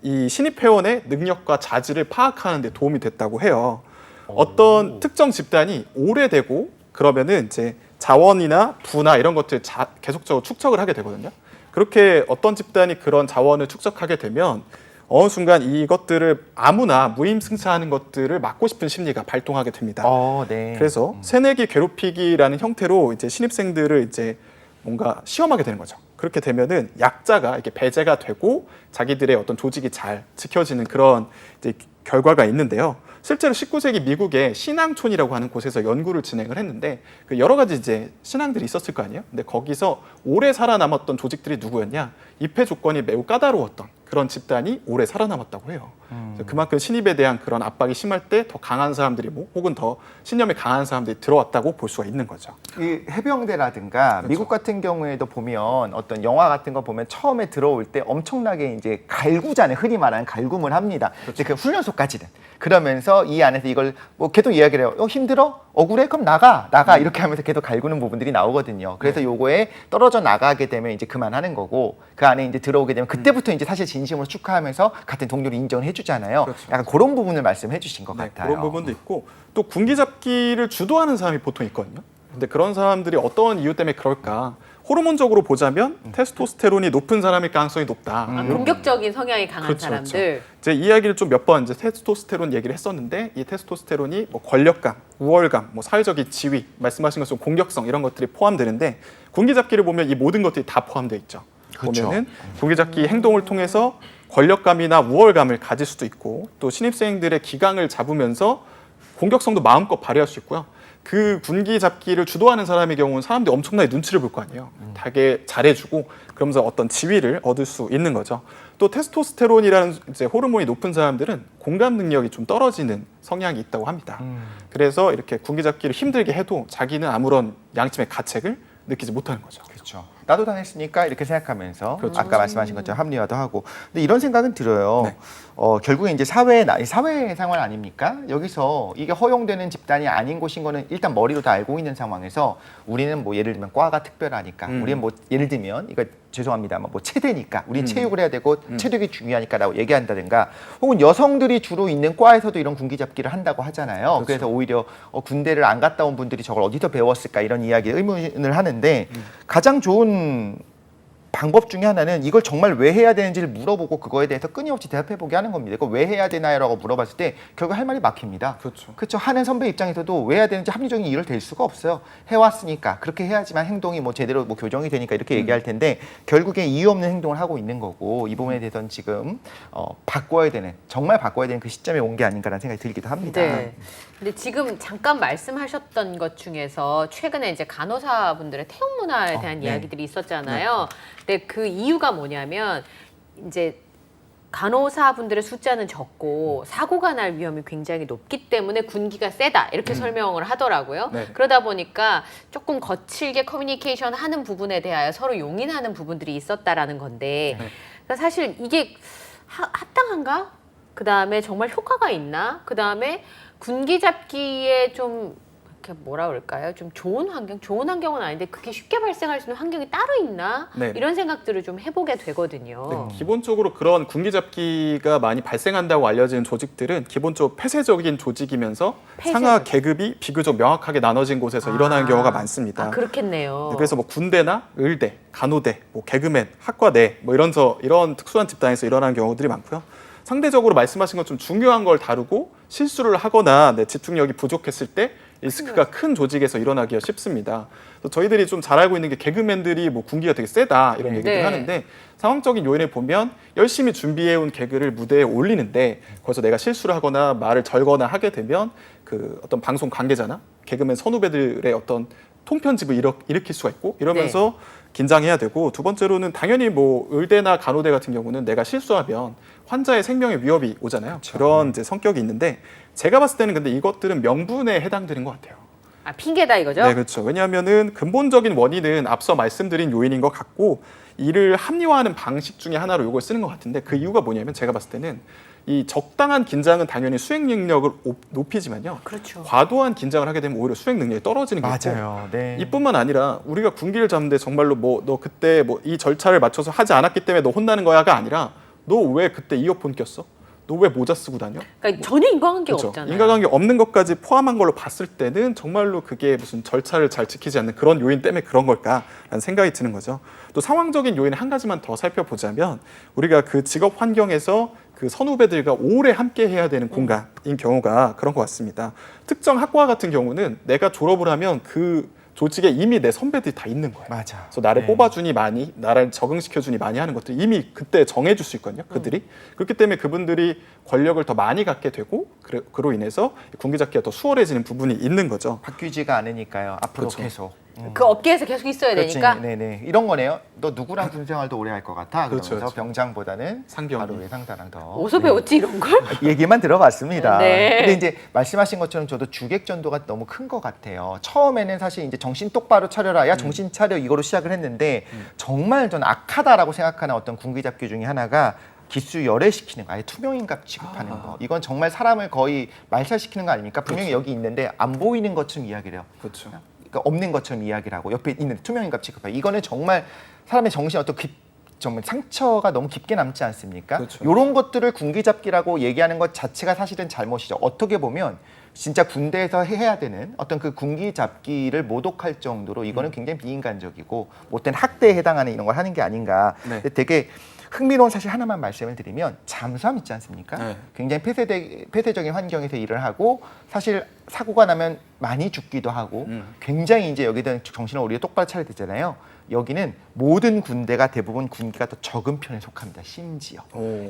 이 신입 회원의 능력과 자질을 파악하는 데 도움이 됐다고 해요. 어떤 특정 집단이 오래되고 그러면은 이제 자원이나 부나 이런 것들 계속적으로 축적을 하게 되거든요. 그렇게 어떤 집단이 그런 자원을 축적하게 되면 어느 순간 이것들을 아무나 무임승차하는 것들을 막고 싶은 심리가 발동하게 됩니다. 네. 그래서 새내기 괴롭히기라는 형태로 이제 신입생들을 이제 뭔가 시험하게 되는 거죠. 그렇게 되면은 약자가 이렇게 배제가 되고 자기들의 어떤 조직이 잘 지켜지는 그런 이제 결과가 있는데요. 실제로 19세기 미국의 신앙촌이라고 하는 곳에서 연구를 진행을 했는데 그 여러 가지 이제 신앙들이 있었을 거 아니에요. 근데 거기서 오래 살아남았던 조직들이 누구였냐? 입회 조건이 매우 까다로웠던 그런 집단이 오래 살아남았다고 해요. 그래서 그만큼 신입에 대한 그런 압박이 심할 때 더 강한 사람들이 뭐 혹은 더 신념이 강한 사람들이 들어왔다고 볼 수가 있는 거죠. 이 해병대라든가 미국 같은 경우에도 보면 어떤 영화 같은 거 보면 처음에 들어올 때 엄청나게 이제 갈구잖아요. 흔히 말하는 갈굼을 합니다. 이제 그 훈련소까지는. 그러면서 이 안에서 이걸 뭐 계속 이야기를 해요. 힘들어? 억울해? 그럼 나가 이렇게 하면서 계속 갈구는 부분들이 나오거든요. 그래서 요거에 떨어져 나가게 되면 이제 그만하는 거고 그 안에 이제 들어오게 되면 그때부터 이제 사실 진심으로 축하하면서 같은 동료를 인정을 해주잖아요. 그렇죠. 약간 그런 부분을 말씀해 주신 것 네, 같아요. 그런 부분도 있고 또 군기잡기를 주도하는 사람이 보통 있거든요. 근데 그런 사람들이 어떤 이유 때문에 그럴까? 호르몬적으로 보자면 테스토스테론이 높은 사람일 가능성이 높다. 공격적인 성향이 강한 그렇죠, 사람들. 제 이야기를 좀 몇 번 이제 테스토스테론 얘기를 했었는데 이 테스토스테론이 뭐 권력감, 우월감, 뭐 사회적인 지위, 말씀하신 것처럼 공격성 이런 것들이 포함되는데 군기잡기를 보면 이 모든 것들이 다 포함되어 있죠. 그렇죠. 보면은 군기잡기 행동을 통해서 권력감이나 우월감을 가질 수도 있고 또 신입생들의 기강을 잡으면서 공격성도 마음껏 발휘할 수 있고요. 그 군기 잡기를 주도하는 사람의 경우는 사람들이 엄청나게 눈치를 볼 거 아니에요. 되게 잘해주고 그러면서 어떤 지위를 얻을 수 있는 거죠. 또 테스토스테론이라는 이제 호르몬이 높은 사람들은 공감 능력이 좀 떨어지는 성향이 있다고 합니다. 그래서 이렇게 군기 잡기를 힘들게 해도 자기는 아무런 양심의 가책을 느끼지 못하는 거죠. 그렇죠. 나도 당했으니까 이렇게 생각하면서 그렇죠. 아까 말씀하신 것처럼 합리화도 하고. 근데 이런 생각은 들어요. 네. 결국에 이제 사회 상황 아닙니까? 여기서 이게 허용되는 집단이 아닌 곳인 거는 일단 머리로 다 알고 있는 상황에서 우리는 뭐 예를 들면 과가 특별하니까 우리는 뭐 예를 들면 이거 죄송합니다만 뭐 체대니까 우리는 체육을 해야 되고 체력이 중요하니까라고 얘기한다든가 혹은 여성들이 주로 있는 과에서도 이런 군기잡기를 한다고 하잖아요. 그렇죠. 그래서 오히려 군대를 안 갔다 온 분들이 저걸 어디서 배웠을까 이런 이야기에 의문을 하는데 가장 좋은 방법 중에 하나는 이걸 정말 왜 해야 되는지를 물어보고 그거에 대해서 끊임없이 대답해보게 하는 겁니다. 이거 왜 해야 되나요?라고 물어봤을 때 결국 할 말이 막힙니다. 그렇죠. 그렇죠. 하는 선배 입장에서도 왜 해야 되는지 합리적인 이유를 댈 수가 없어요. 해왔으니까 그렇게 해야지만 행동이 뭐 제대로 뭐 교정이 되니까 이렇게 얘기할 텐데 결국에 이유 없는 행동을 하고 있는 거고 이 부분에 대해서는 지금 바꿔야 되는 정말 바꿔야 되는 그 시점에 온 게 아닌가라는 생각이 들기도 합니다. 네. 근데 지금 잠깐 말씀하셨던 것 중에서 최근에 이제 간호사분들의 태움 문화에 대한 네. 이야기들이 있었잖아요. 근데 그 이유가 뭐냐면 이제 간호사분들의 숫자는 적고 사고가 날 위험이 굉장히 높기 때문에 군기가 세다 이렇게 설명을 하더라고요. 네. 그러다 보니까 조금 거칠게 커뮤니케이션 하는 부분에 대하여 서로 용인하는 부분들이 있었다라는 건데 그러니까 사실 이게 합당한가? 그 다음에 정말 효과가 있나? 그 다음에 군기 잡기에 좀 이렇게 뭐라 그럴까요? 좀 좋은 환경은 아닌데 그게 쉽게 발생할 수 있는 환경이 따로 있나? 네. 이런 생각들을 좀 해보게 되거든요. 네, 기본적으로 그런 군기 잡기가 많이 발생한다고 알려지는 조직들은 기본적으로 폐쇄적인 조직이면서 상하 계급이 비교적 명확하게 나눠진 곳에서 일어나는 경우가 많습니다. 아, 그렇겠네요. 네, 그래서 뭐 군대나 의대, 간호대, 뭐 개그맨, 학과대 뭐 이런 특수한 집단에서 일어나는 경우들이 많고요. 상대적으로 말씀하신 것좀 중요한 걸 다루고 실수를 하거나 집중력이 부족했을 때 리스크가 큰 조직에서 일어나기가 쉽습니다. 그래서 저희들이 좀 잘 알고 있는 게 개그맨들이 뭐 군기가 되게 세다 이런 얘기를 네. 하는데 상황적인 요인을 보면 열심히 준비해온 개그를 무대에 올리는데 거기서 내가 실수를 하거나 말을 절거나 하게 되면 그 어떤 방송 관계자나 개그맨 선후배들의 어떤 통편집을 일으킬 수가 있고 이러면서 긴장해야 되고 두 번째로는 당연히 뭐 의대나 간호대 같은 경우는 내가 실수하면 환자의 생명에 위협이 오잖아요. 그렇죠. 그런 이제 성격이 있는데 제가 봤을 때는 근데 이것들은 명분에 해당되는 것 같아요. 아, 핑계다 이거죠? 네, 그렇죠. 왜냐하면은 근본적인 원인은 앞서 말씀드린 요인인 것 같고 이를 합리화하는 방식 중에 하나로 이걸 쓰는 것 같은데 그 이유가 뭐냐면 제가 봤을 때는 이 적당한 긴장은 당연히 수행 능력을 높이지만요. 그렇죠. 과도한 긴장을 하게 되면 오히려 수행 능력이 떨어지는 게 있고 맞아요. 네. 이뿐만 아니라 우리가 군기를 잡는데 정말로 뭐 너 그때 뭐 이 절차를 맞춰서 하지 않았기 때문에 너 혼나는 거야가 아니라 너 왜 그때 이어폰 꼈어? 너 왜 모자 쓰고 다녀? 그러니까 전혀 인과관계가 그렇죠. 없잖아요. 인과관계 없는 것까지 포함한 걸로 봤을 때는 정말로 그게 무슨 절차를 잘 지키지 않는 그런 요인 때문에 그런 걸까라는 생각이 드는 거죠. 또 상황적인 요인 한 가지만 더 살펴보자면 우리가 그 직업 환경에서 그 선후배들과 오래 함께 해야 되는 공간인 경우가 그런 것 같습니다. 특정 학과 같은 경우는 내가 졸업을 하면 그 조직에 이미 내 선배들이 다 있는 거예요. 맞아. 그래서 나를 네. 뽑아주니 많이, 나를 적응시켜주니 많이 하는 것들 이미 그때 정해줄 수 있거든요. 그들이. 그렇기 때문에 그분들이 권력을 더 많이 갖게 되고 그로 인해서 군기잡기가 더 수월해지는 부분이 있는 거죠. 바뀌지가 않으니까요. 앞으로 그렇죠. 계속. 그 업계에서 계속 있어야 그렇지. 되니까. 네네. 이런 거네요. 너 누구랑 군 생활도 오래 할 것 같아. 그렇죠, 그러면서 그렇죠. 병장보다는 상병이. 바로 외상사랑 더. 어디서 배웠지 이런 걸? 얘기만 들어봤습니다. 네. 근데 이제 말씀하신 것처럼 저도 주객 전도가 너무 큰 것 같아요. 처음에는 사실 이제 정신 똑바로 차려라, 야 정신 차려 이거로 시작을 했는데 정말 전 악하다라고 생각하는 어떤 군기 잡기 중에 하나가 기수 열애시키는 거, 아예 투명인간 취급하는 거. 이건 정말 사람을 거의 말살시키는 거 아닙니까? 분명히 여기 있는데 안 보이는 것처럼 이야기를 해요. 그렇죠. 그러니까 없는 것처럼 이야기를 하고 옆에 있는 투명인간 취급하고 이거는 정말 사람의 정신에 어떤 정말 상처가 너무 깊게 남지 않습니까? 그렇죠. 이런 것들을 군기잡기라고 얘기하는 것 자체가 사실은 잘못이죠. 어떻게 보면 진짜 군대에서 해야 되는 어떤 그 군기잡기를 모독할 정도로 이거는 굉장히 비인간적이고 못된 학대에 해당하는 이런 걸 하는 게 아닌가. 네. 근데 되게 흥미로운 사실 하나만 말씀을 드리면 잠수함 있지 않습니까? 네. 굉장히 폐쇄적인 환경에서 일을 하고 사실 사고가 나면 많이 죽기도 하고 굉장히 이제 여기는 정신을 우리가 똑바로 차려야 되잖아요. 여기는 모든 군대가 대부분 군기가 더 적은 편에 속합니다. 심지어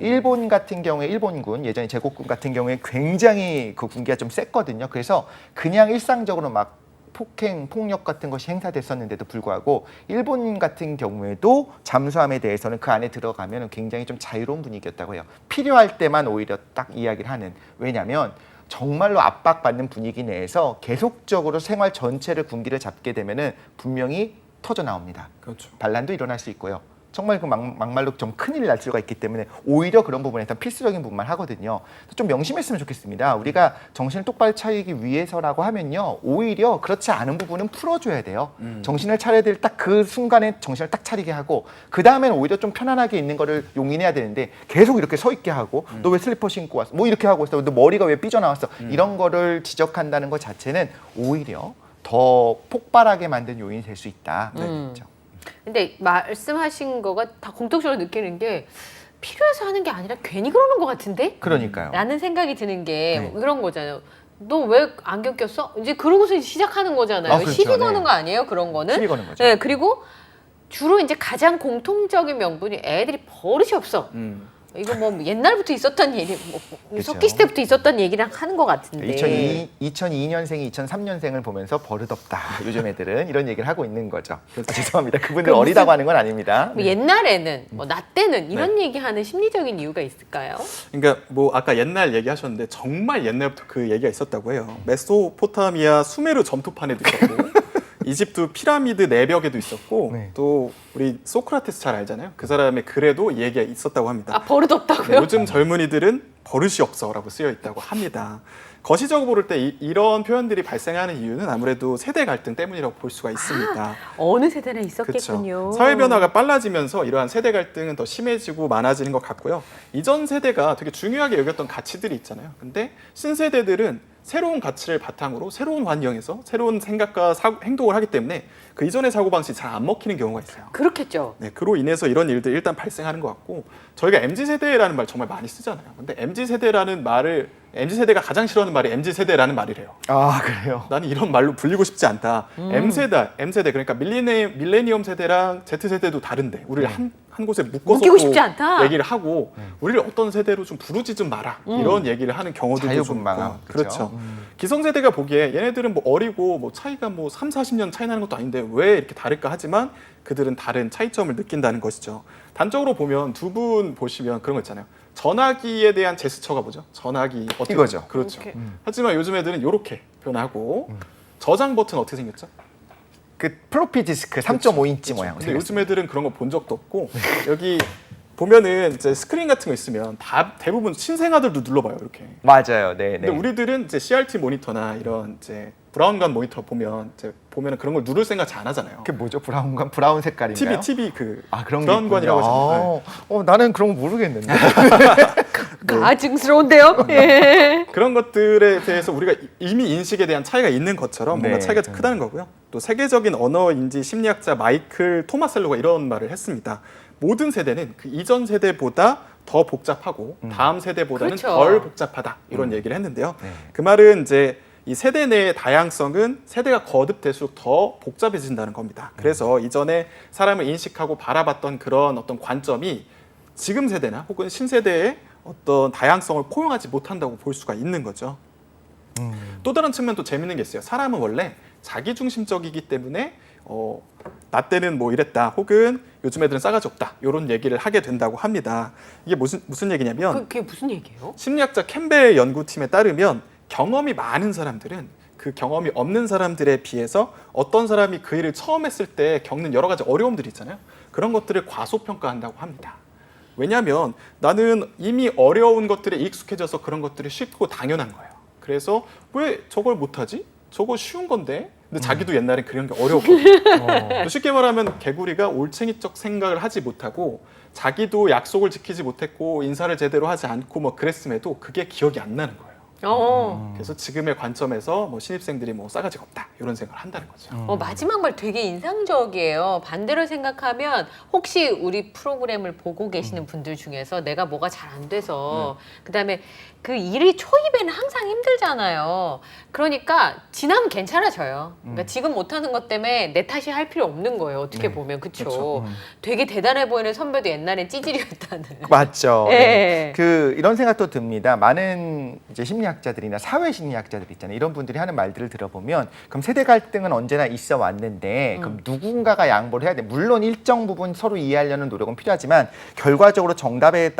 일본 같은 경우에 일본군 예전에 제국군 같은 경우에 굉장히 그 군기가 좀 셌거든요. 그래서 그냥 일상적으로 막 폭행, 폭력 같은 것이 행사됐었는데도 불구하고 일본 같은 경우에도 잠수함에 대해서는 그 안에 들어가면 굉장히 좀 자유로운 분위기였다고 해요. 필요할 때만 오히려 딱 이야기를 하는. 왜냐하면 정말로 압박받는 분위기 내에서 계속적으로 생활 전체를 군기를 잡게 되면은 분명히 터져 나옵니다. 그렇죠. 반란도 일어날 수 있고요. 정말 그 막말로 좀 큰일이 날 수가 있기 때문에 오히려 그런 부분에서 필수적인 부분만 하거든요. 좀 명심했으면 좋겠습니다. 우리가 정신을 똑바로 차리기 위해서라고 하면요. 오히려 그렇지 않은 부분은 풀어줘야 돼요. 정신을 차려야 될 딱 그 순간에 정신을 딱 차리게 하고 그 다음에는 오히려 좀 편안하게 있는 거를 용인해야 되는데 계속 이렇게 서 있게 하고 너 왜 슬리퍼 신고 왔어? 뭐 이렇게 하고 있어. 너 머리가 왜 삐져나왔어? 이런 거를 지적한다는 것 자체는 오히려 더 폭발하게 만든 요인이 될 수 있다. 그렇죠. 근데 말씀하신 거가 다 공통적으로 느끼는 게 필요해서 하는 게 아니라 괜히 그러는 것 같은데? 그러니까요. 라는 생각이 드는 게 네. 그런 거잖아요. 너 왜 안경 꼈어? 이제 그러고서 시작하는 거잖아요. 그렇죠. 시비 거는 네. 거 아니에요? 그런 거는? 시비 거는 거죠. 네, 그리고 주로 이제 가장 공통적인 명분이 애들이 버릇이 없어. 이거 뭐 옛날부터 있었던 얘기, 뭐 그쵸. 석기 시대부터 있었던 얘기랑 하는 것 같은데. 2002년생이 2003년생을 보면서 버릇없다. 요즘 애들은 이런 얘기를 하고 있는 거죠. 죄송합니다. 그분들 어리다고 하는 건 아닙니다. 뭐 옛날에는, 뭐 나 때는 이런 얘기하는 심리적인 이유가 있을까요? 그러니까 뭐 아까 옛날 얘기하셨는데 정말 옛날부터 그 얘기가 있었다고 해요. 메소포타미아 수메르 점토판에도 있었고 이집트 피라미드 내벽에도 있었고 네. 또 우리 소크라테스 잘 알잖아요. 그 사람의 글에도 이 얘기가 있었다고 합니다. 아, 버릇 네, 없다고요? 요즘 젊은이들은 버릇이 없어라고 쓰여 있다고 합니다. 거시적으로 볼 때 이런 표현들이 발생하는 이유는 아무래도 세대 갈등 때문이라고 볼 수가 있습니다. 어느 세대나 그렇죠. 있었겠군요. 사회 변화가 빨라지면서 이러한 세대 갈등은 더 심해지고 많아지는 것 같고요. 이전 세대가 되게 중요하게 여겼던 가치들이 있잖아요. 근데 신세대들은 새로운 가치를 바탕으로 새로운 환경에서 새로운 생각과 행동을 하기 때문에 그 이전의 사고방식이 잘 안 먹히는 경우가 있어요. 그렇겠죠. 네, 그로 인해서 이런 일들이 일단 발생하는 것 같고 저희가 MZ세대라는 말 정말 많이 쓰잖아요. 근데 MZ세대라는 말을 MZ세대가 가장 싫어하는 말이 MZ세대라는 말이래요. 아, 그래요? 나는 이런 말로 불리고 싶지 않다. M세대 그러니까 밀레니엄 세대랑 Z세대도 다른데 우리를 한 곳에 묶어서 묶이고 싶지 않다. 얘기를 하고 우리를 어떤 세대로 좀 부르지 좀 마라. 이런 얘기를 하는 경우도 좀 있고. 자유분방함, 그렇죠. 기성세대가 보기에 얘네들은 뭐 어리고 뭐 차이가 뭐 3, 40년 차이 나는 것도 아닌데 왜 이렇게 다를까 하지만 그들은 다른 차이점을 느낀다는 것이죠. 단적으로 보면 두 분 보시면 그런 거 있잖아요. 전화기에 대한 제스처가 뭐죠? 전화기 어떻게 이거죠. 그렇죠. 이렇게. 하지만 요즘 애들은 이렇게 변하고 저장 버튼 어떻게 생겼죠? 그 플로피 디스크 3.5인치 모양. 근데 요즘 애들은 그런 거 본 적도 없고 여기 보면은 이제 스크린 같은 거 있으면 대부분 신생아들도 눌러봐요 이렇게. 맞아요. 네, 근데 우리들은 이제 CRT 모니터나 이런 이제 브라운관 모니터 보면은 그런 걸 누를 생각 잘 안 하잖아요. 그게 뭐죠? 브라운 색깔인가요? TV 그 그런 게 브라운관이라고 있군요. 하잖아요. 나는 그런 거 모르겠는데. 가증스러운데요? 예. 그런 것들에 대해서 우리가 이미 인식에 대한 차이가 있는 것처럼 뭔가 네. 차이가 크다는 거고요. 또 세계적인 언어인지 심리학자 마이클 토마셀로가 이런 말을 했습니다. 모든 세대는 그 이전 세대보다 더 복잡하고 다음 세대보다는 그렇죠. 덜 복잡하다 이런 얘기를 했는데요. 네. 그 말은 이제 이 세대 내의 다양성은 세대가 거듭될수록 더 복잡해진다는 겁니다. 그래서 이전에 사람을 인식하고 바라봤던 그런 어떤 관점이 지금 세대나 혹은 신세대의 어떤 다양성을 포용하지 못한다고 볼 수가 있는 거죠. 또 다른 측면도 재밌는 게 있어요. 사람은 원래 자기중심적이기 때문에 나 때는 뭐 이랬다 혹은 요즘 애들은 싸가지 없다 이런 얘기를 하게 된다고 합니다. 이게 무슨 얘기냐면 그게 무슨 얘기예요? 심리학자 캠벨 연구팀에 따르면 경험이 많은 사람들은 그 경험이 없는 사람들에 비해서 어떤 사람이 그 일을 처음 했을 때 겪는 여러 가지 어려움들이 있잖아요. 그런 것들을 과소평가한다고 합니다. 왜냐하면 나는 이미 어려운 것들에 익숙해져서 그런 것들이 쉽고 당연한 거예요. 그래서 왜 저걸 못하지? 저거 쉬운 건데? 근데 자기도 옛날엔 그런 게 어려웠거든요. 쉽게 말하면 개구리가 올챙이적 생각을 하지 못하고 자기도 약속을 지키지 못했고 인사를 제대로 하지 않고 뭐 그랬음에도 그게 기억이 안 나는 거예요. 그래서 지금의 관점에서 뭐 신입생들이 뭐 싸가지가 없다 이런 생각을 한다는 거죠. 마지막 말 되게 인상적이에요. 반대로 생각하면 혹시 우리 프로그램을 보고 계시는 분들 중에서 내가 뭐가 잘 안 돼서 그다음에 그 일이 초입에는 항상 힘들잖아요. 그러니까 지나면 괜찮아져요. 그러니까 지금 못하는 것 때문에 내 탓이 할 필요 없는 거예요. 어떻게 보면 그렇죠. 되게 대단해 보이는 선배도 옛날엔 찌질이었다는. 맞죠. 예. 네. 이런 생각도 듭니다. 많은 이제 심리학자들이나 사회 심리학자들 있잖아요. 이런 분들이 하는 말들을 들어보면 그럼 세대 갈등은 언제나 있어 왔는데 그럼 누군가가 양보를 해야 돼. 물론 일정 부분 서로 이해하려는 노력은 필요하지만 결과적으로 정답에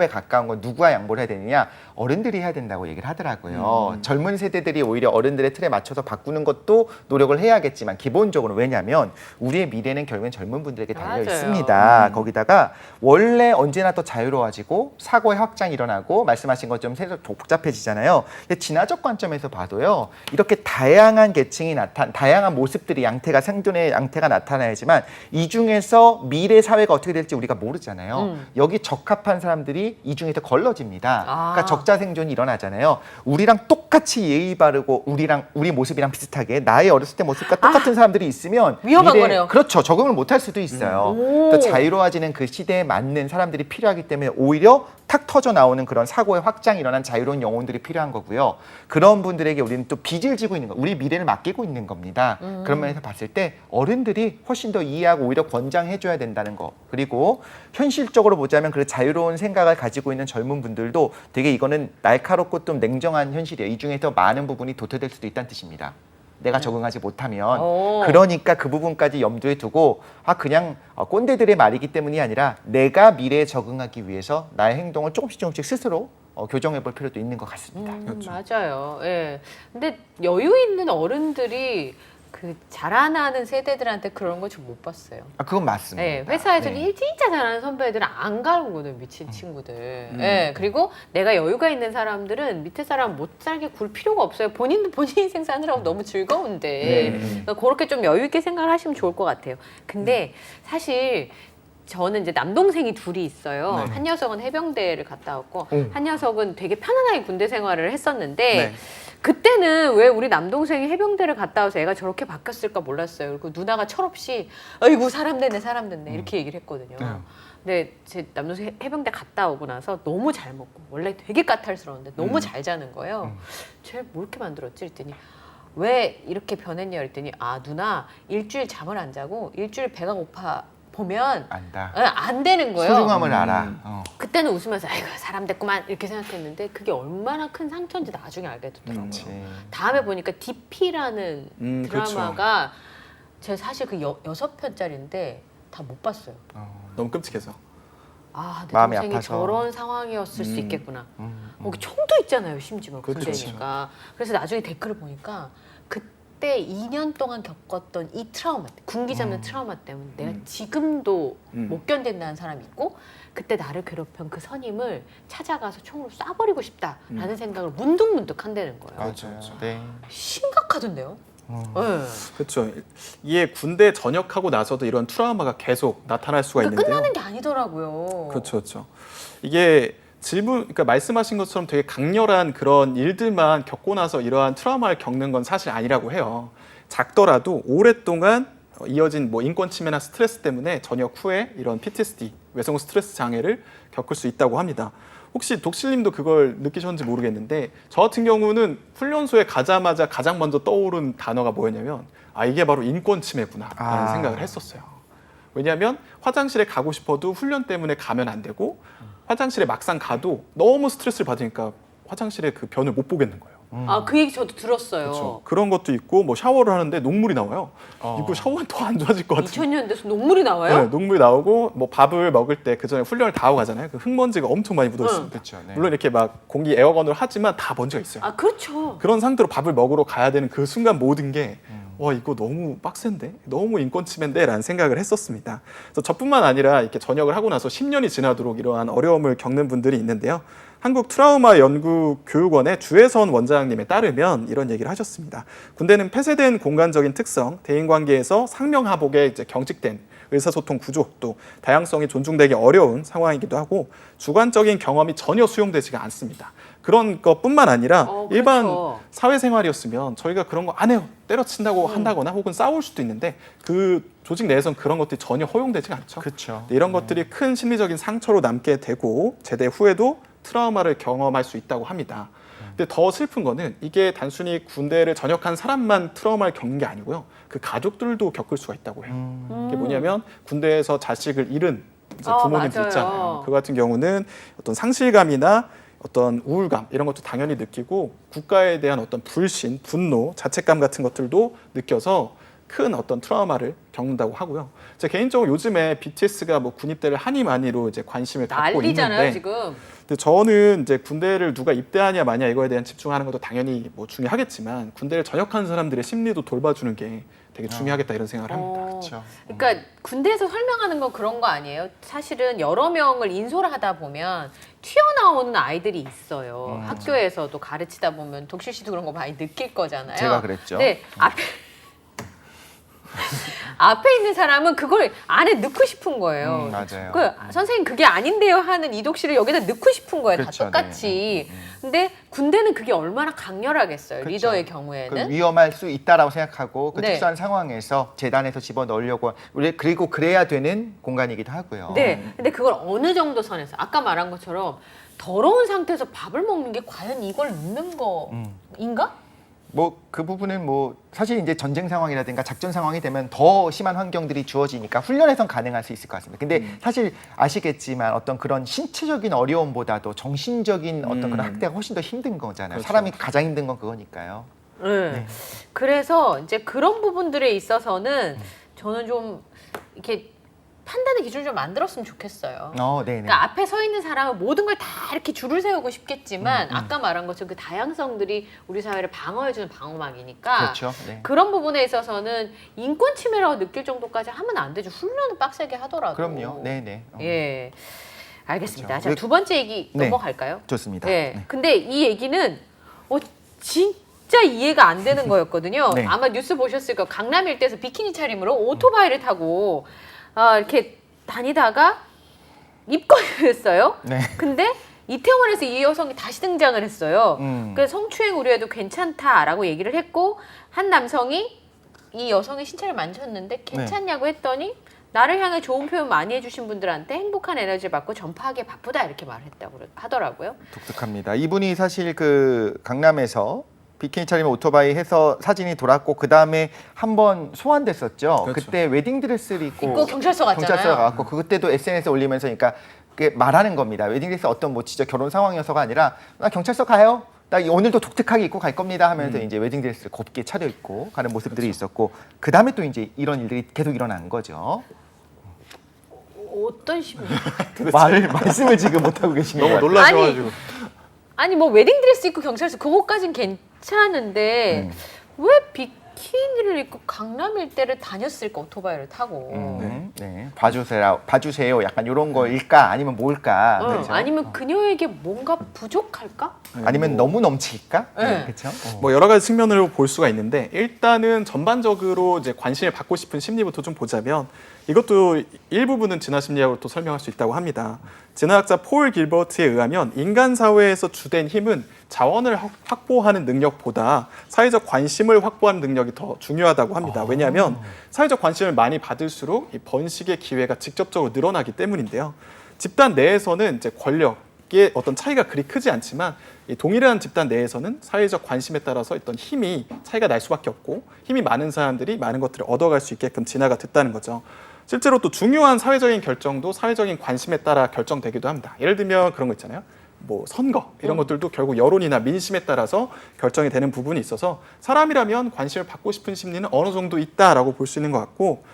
가까운 건 누구가 양보를 해야 되느냐? 어른들이 해야 된다고 얘기를 하더라고요. 젊은 세대들이 오히려 어른들의 틀에 맞춰서 바꾸는 것도 노력을 해야겠지만 기본적으로 왜냐하면 우리의 미래는 결국엔 젊은 분들에게 달려 맞아요. 있습니다. 거기다가 원래 언제나 더 자유로워지고 사고의 확장이 일어나고 말씀하신 것처럼 세상 복잡해지잖아요. 근데 진화적 관점에서 봐도요. 이렇게 다양한 계층이 다양한 모습들이 생존의 양태가 나타나야지만 이 중에서 미래 사회가 어떻게 될지 우리가 모르잖아요. 여기 적합한 사람들이 이 중에서 걸러집니다. 그러니까 적자 생존이 일어나잖아요. 우리랑 똑같이 예의 바르고 우리 모습이랑 비슷하게 나의 어렸을 때 모습과 똑같은 사람들이 있으면 위험한 거네요. 그렇죠. 적응을 못할 수도 있어요. 또 자유로워지는 그 시대에 맞는 사람들이 필요하기 때문에 오히려 탁 터져 나오는 그런 사고의 확장이 일어난 자유로운 영혼들이 필요한 거고요. 그런 분들에게 우리는 또 빚을 지고 있는 거, 우리 미래를 맡기고 있는 겁니다. 그런 면에서 봤을 때 어른들이 훨씬 더 이해하고 오히려 권장해줘야 된다는 거. 그리고 현실적으로 보자면 그 자유로운 생각을 가지고 있는 젊은 분들도 되게 이거는 날카롭고 좀 냉정한 현실이에요. 이 중에서 많은 부분이 도태될 수도 있다는 뜻입니다. 내가 적응하지 못하면. 그러니까 그 부분까지 염두에 두고 그냥 꼰대들의 말이기 때문이 아니라 내가 미래에 적응하기 위해서 나의 행동을 조금씩 스스로 교정해 볼 필요도 있는 것 같습니다. 맞아요. 예. 근데 여유 있는 어른들이 그 자라나는 세대들한테 그런 거 좀 못 봤어요. 그건 맞습니다. 네, 회사에서는 네. 진짜 잘하는 선배들은 안 가르거든, 미친 친구들. 네, 그리고 내가 여유가 있는 사람들은 밑에 사람 못 살게 굴 필요가 없어요. 본인도 본인 인생 사느라고 너무 즐거운데. 그러니까 그렇게 좀 여유 있게 생각을 하시면 좋을 것 같아요. 근데 사실 저는 이제 남동생이 둘이 있어요. 네. 한 녀석은 해병대를 갔다 왔고 한 녀석은 되게 편안하게 군대 생활을 했었는데 네. 그때는 왜 우리 남동생이 해병대를 갔다 와서 애가 저렇게 바뀌었을까 몰랐어요. 그리고 누나가 철없이 아이고 사람 됐네 사람 됐네 이렇게 얘기를 했거든요. 근데 제 남동생 해병대 갔다 오고 나서 너무 잘 먹고 원래 되게 까탈스러운데 너무 잘 자는 거예요. 쟤 뭐 이렇게 만들었지? 그랬더니 왜 이렇게 변했냐 그랬더니 누나 일주일 잠을 안 자고 일주일 배가 고파 보면 안다. 안 되는 거예요. 소중함을 알아. 그때는 웃으면서 아이고 사람 됐구만 이렇게 생각했는데 그게 얼마나 큰 상처인지 나중에 알게 되더라고요. 다음에 보니까 DP라는 드라마가 제가 사실 그 6편짜리인데 다 못 봤어요. 너무 끔찍해서. 내 마음이 동생이 아파서. 저런 상황이었을 수 있겠구나. 거기 총도 있잖아요, 심지어 군대니까. 그래서 나중에 댓글을 보니까 그때 2년 동안 겪었던 이 트라우마, 군기 잡는 트라우마 때문에 내가 지금도 못 견딘다는 사람이 있고 그때 나를 괴롭힌 그 선임을 찾아가서 총으로 쏴버리고 싶다라는 생각을 문득문득 한다는 거예요. 맞아요. 네. 심각하던데요? 네. 그렇죠. 이게 군대 전역하고 나서도 이런 트라우마가 계속 나타날 수가 그러니까 있는데요. 끝나는 게 아니더라고요. 그렇죠, 그렇죠. 이게 그러니까 말씀하신 것처럼 되게 강렬한 그런 일들만 겪고 나서 이러한 트라우마를 겪는 건 사실 아니라고 해요. 작더라도 오랫동안 이어진 뭐 인권 침해나 스트레스 때문에 전역 후에 이런 PTSD, 외성 스트레스 장애를 겪을 수 있다고 합니다. 혹시 독실님도 그걸 느끼셨는지 모르겠는데 저 같은 경우는 훈련소에 가자마자 가장 먼저 떠오른 단어가 뭐였냐면 이게 바로 인권 침해구나라는 생각을 했었어요. 왜냐하면 화장실에 가고 싶어도 훈련 때문에 가면 안 되고 화장실에 막상 가도 너무 스트레스를 받으니까 화장실에 그 변을 못 보겠는 거예요. 그 얘기 저도 들었어요. 그렇죠. 그런 것도 있고 뭐 샤워를 하는데 녹물이 나와요. 이거 샤워는 더 안 좋아질 것 같아요. 2000년 돼서 녹물이 나와요? 네, 녹물이 나오고 뭐 밥을 먹을 때 그 전에 훈련을 다 하고 가잖아요. 그 흙먼지가 엄청 많이 묻어 있습니다. 그렇죠. 네. 물론 이렇게 막 공기 에어건으로 하지만 다 먼지가 있어요. 그렇죠. 그런 상태로 밥을 먹으러 가야 되는 그 순간 모든 게 이거 너무 빡센데? 너무 인권 침해인데? 라는 생각을 했었습니다. 그래서 저뿐만 아니라 이렇게 전역을 하고 나서 10년이 지나도록 이러한 어려움을 겪는 분들이 있는데요. 한국 트라우마 연구 교육원의 주혜선 원장님에 따르면 이런 얘기를 하셨습니다. 군대는 폐쇄된 공간적인 특성, 대인관계에서 상명하복에 이제 경직된 의사소통 구조, 또 다양성이 존중되기 어려운 상황이기도 하고 주관적인 경험이 전혀 수용되지가 않습니다. 그런 것뿐만 아니라 일반 그렇죠. 사회생활이었으면 저희가 그런 거 안 해요. 때려친다고 한다거나 혹은 싸울 수도 있는데 그 조직 내에선 그런 것들이 전혀 허용되지가 않죠. 그렇죠. 이런 것들이 큰 심리적인 상처로 남게 되고 제대 후에도 트라우마를 경험할 수 있다고 합니다. 근데 더 슬픈 거는 이게 단순히 군대를 전역한 사람만 트라우마를 겪는 게 아니고요. 그 가족들도 겪을 수가 있다고 해요. 이게 뭐냐면 군대에서 자식을 잃은 이제 부모님들 맞아요. 있잖아요. 그 같은 경우는 어떤 상실감이나 어떤 우울감 이런 것도 당연히 느끼고 국가에 대한 어떤 불신, 분노, 자책감 같은 것들도 느껴서 큰 어떤 트라우마를 겪는다고 하고요. 제가 개인적으로 요즘에 BTS가 뭐 군입대를 하니 마니로 이제 관심을 갖고 난리잖아요 있는데, 지금. 근데 저는 이제 군대를 누가 입대하냐 마냐 이거에 대한 집중하는 것도 당연히 뭐 중요하겠지만 군대를 전역한 사람들의 심리도 돌봐주는 게 되게 중요하겠다 이런 생각을 합니다. 그렇죠. 그러니까 군대에서 설명하는 건 그런 거 아니에요? 사실은 여러 명을 인솔을 하다 보면 튀어나오는 아이들이 있어요. 학교에서도 가르치다 보면 독실 씨도 그런 거 많이 느낄 거잖아요. 제가 그랬죠. 네, 앞에 있는 사람은 그걸 안에 넣고 싶은 거예요. 맞아요. 선생님 그게 아닌데요 하는 이독실을 여기다 넣고 싶은 거예요. 그렇죠, 다 똑같이. 근데 군대는 그게 얼마나 강렬하겠어요. 그렇죠. 리더의 그 경우에는. 위험할 수 있다라고 생각하고 그 네. 특수한 상황에서 재단에서 집어넣으려고 그리고 그래야 되는 공간이기도 하고요. 네. 근데 그걸 어느 정도 선에서 아까 말한 것처럼 더러운 상태에서 밥을 먹는 게 과연 이걸 넣는 거인가? 뭐 그 부분은 뭐 사실 이제 전쟁 상황이라든가 작전 상황이 되면 더 심한 환경들이 주어지니까 훈련에선 가능할 수 있을 것 같습니다. 근데 사실 아시겠지만 어떤 그런 신체적인 어려움보다도 정신적인 어떤 그런 학대가 훨씬 더 힘든 거잖아요. 그렇죠. 사람이 가장 힘든 건 그거니까요. 네. 그래서 이제 그런 부분들에 있어서는 저는 좀 이렇게 판단의 기준을 좀 만들었으면 좋겠어요. 네네. 그러니까 앞에 서 있는 사람은 모든 걸 다 이렇게 줄을 세우고 싶겠지만 아까 말한 것처럼 그 다양성들이 우리 사회를 방어해주는 방어막이니까 그렇죠. 네. 그런 부분에 있어서는 인권 침해라고 느낄 정도까지 하면 안 되죠. 훈련은 빡세게 하더라도. 그럼요. 네네. 예, 알겠습니다. 그렇죠. 자, 두 번째 얘기 네. 넘어갈까요? 좋습니다. 네. 네. 근데 이 얘기는 진짜 이해가 안 되는 거였거든요. 네. 아마 뉴스 보셨을 거예요. 강남 일대에서 비키니 차림으로 오토바이를 타고 이렇게 다니다가 입건을 했어요. 네. 근데 이태원에서 이 여성이 다시 등장을 했어요. 음. 그래서 성추행 우려해도 괜찮다라고 얘기를 했고 한 남성이 이 여성의 신체를 만졌는데 괜찮냐고 했더니 나를 향해 좋은 표현 많이 해주신 분들한테 행복한 에너지를 받고 전파하기에 바쁘다 이렇게 말했다고 하더라고요. 독특합니다. 이분이 사실 그 강남에서 비키니 차림의 오토바이 해서 사진이 돌았고 그 다음에 한번 소환됐었죠. 그렇죠. 그때 웨딩 드레스를 입고 경찰서 갔잖아요. 경찰서 가고 그때도 SNS에 올리면서 그러니까 그게 말하는 겁니다. 웨딩 드레스 어떤 뭐 진짜 결혼 상황이어서가 아니라 나 경찰서 가요. 나 오늘도 독특하게 입고 갈 겁니다 하면서 이제 웨딩 드레스를 곱게 차려입고 가는 모습들이 있었고 그 다음에 또 이제 이런 일들이 계속 일어난 거죠. 어떤 심리? 말씀을 지금 못 하고 계신 너무 거예요. 놀라셔가지고. 아니 뭐 웨딩 드레스 입고 경찰서 그거까진 괜찮은데 왜 비키니를 입고 강남 일대를 다녔을까 오토바이를 타고? 네. 봐주세요. 약간 이런 거일까 아니면 뭘까? 그렇죠? 아니면 그녀에게 뭔가 부족할까? 아니면 너무 넘칠까? 네. 그렇죠. 뭐 여러 가지 측면으로 볼 수가 있는데 일단은 전반적으로 이제 관심을 받고 싶은 심리부터 좀 보자면 이것도 일부분은 진화 심리학으로 또 설명할 수 있다고 합니다. 진화학자 폴 길버트에 의하면 인간 사회에서 주된 힘은 자원을 확보하는 능력보다 사회적 관심을 확보하는 능력이 더 중요하다고 합니다. 왜냐하면 사회적 관심을 많이 받을수록 이 번식의 기회가 직접적으로 늘어나기 때문인데요. 집단 내에서는 이제 권력의 어떤 차이가 그리 크지 않지만 이 동일한 집단 내에서는 사회적 관심에 따라서 어떤 힘이 차이가 날 수밖에 없고 힘이 많은 사람들이 많은 것들을 얻어갈 수 있게끔 진화가 됐다는 거죠. 실제로 또 중요한 사회적인 결정도 사회적인 관심에 따라 결정되기도 합니다. 예를 들면 그런 거 있잖아요. 뭐 선거 이런 것들도 결국 여론이나 민심에 따라서 결정이 되는 부분이 있어서 사람이라면 관심을 받고 싶은 심리는 어느 정도 있다라고 볼 수 있는 것 같고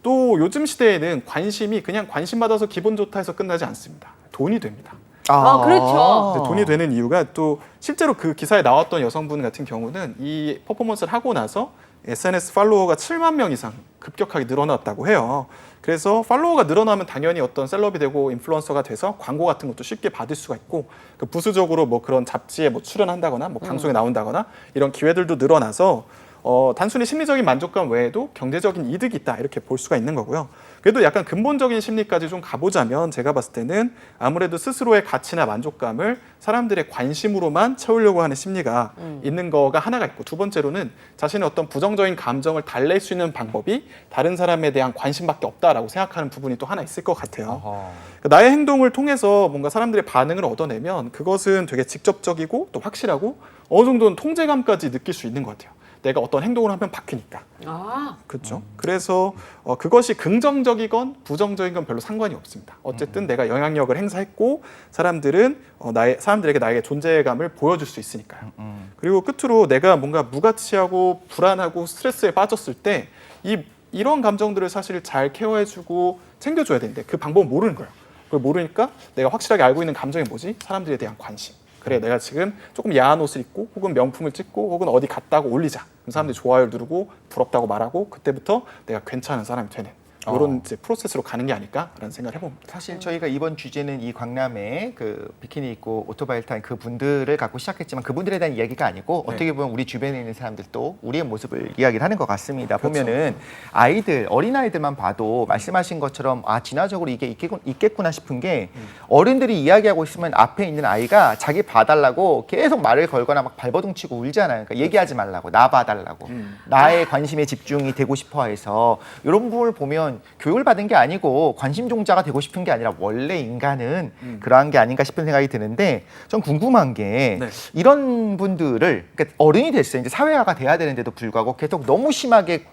또 요즘 시대에는 관심이 그냥 관심 받아서 기분 좋다 해서 끝나지 않습니다. 돈이 됩니다. 그렇죠. 근데 돈이 되는 이유가 또 실제로 그 기사에 나왔던 여성분 같은 경우는 이 퍼포먼스를 하고 나서 SNS 팔로워가 7만 명 이상 급격하게 늘어났다고 해요. 그래서 팔로워가 늘어나면 당연히 어떤 셀럽이 되고 인플루언서가 돼서 광고 같은 것도 쉽게 받을 수가 있고 그 부수적으로 뭐 그런 잡지에 뭐 출연한다거나 뭐 방송에 나온다거나 이런 기회들도 늘어나서 단순히 심리적인 만족감 외에도 경제적인 이득이 있다 이렇게 볼 수가 있는 거고요. 그래도 약간 근본적인 심리까지 좀 가보자면 제가 봤을 때는 아무래도 스스로의 가치나 만족감을 사람들의 관심으로만 채우려고 하는 심리가 있는 거가 하나가 있고 두 번째로는 자신의 어떤 부정적인 감정을 달랠 수 있는 방법이 다른 사람에 대한 관심밖에 없다라고 생각하는 부분이 또 하나 있을 것 같아요. 그러니까 나의 행동을 통해서 뭔가 사람들의 반응을 얻어내면 그것은 되게 직접적이고 또 확실하고 어느 정도는 통제감까지 느낄 수 있는 것 같아요. 내가 어떤 행동을 하면 바뀌니까. 그렇죠. 그래서 그것이 긍정적이건 부정적이건 별로 상관이 없습니다. 어쨌든 내가 영향력을 행사했고 사람들에게 나에게 존재감을 보여줄 수 있으니까요. 그리고 끝으로 내가 뭔가 무가치하고 불안하고 스트레스에 빠졌을 때 이런 감정들을 사실 잘 케어해주고 챙겨줘야 되는데 그 방법은 모르는 거예요. 그걸 모르니까 내가 확실하게 알고 있는 감정이 뭐지? 사람들에 대한 관심. 그래, 내가 지금 조금 야한 옷을 입고 혹은 명품을 찍고 혹은 어디 갔다고 올리자. 그럼 사람들이 좋아요를 누르고 부럽다고 말하고 그때부터 내가 괜찮은 사람이 되는 이런 이제 프로세스로 가는 게 아닐까라는 생각을 해봅니다. 사실 저희가 이번 주제는 이 광남에 그 비키니 입고 오토바이를 탄 그 분들을 갖고 시작했지만 그분들에 대한 이야기가 아니고 네. 어떻게 보면 우리 주변에 있는 사람들도 우리의 모습을 이야기를 하는 것 같습니다. 그렇죠. 보면은 아이들, 어린아이들만 봐도 말씀하신 것처럼 아, 진화적으로 이게 있겠구나 싶은 게 어른들이 이야기하고 있으면 앞에 있는 아이가 자기 봐달라고 계속 말을 걸거나 막 발버둥 치고 울잖아요. 그러니까 얘기하지 말라고, 나 봐달라고. 나의 관심에 집중이 되고 싶어 해서 이런 부분을 보면 교육을 받은 게 아니고 관심 종자가 되고 싶은 게 아니라 원래 인간은 그러한 게 아닌가 싶은 생각이 드는데 좀 궁금한 게 네. 이런 분들을 그러니까 어른이 됐어요. 이제 사회화가 돼야 되는데도 불구하고 계속 너무 심하게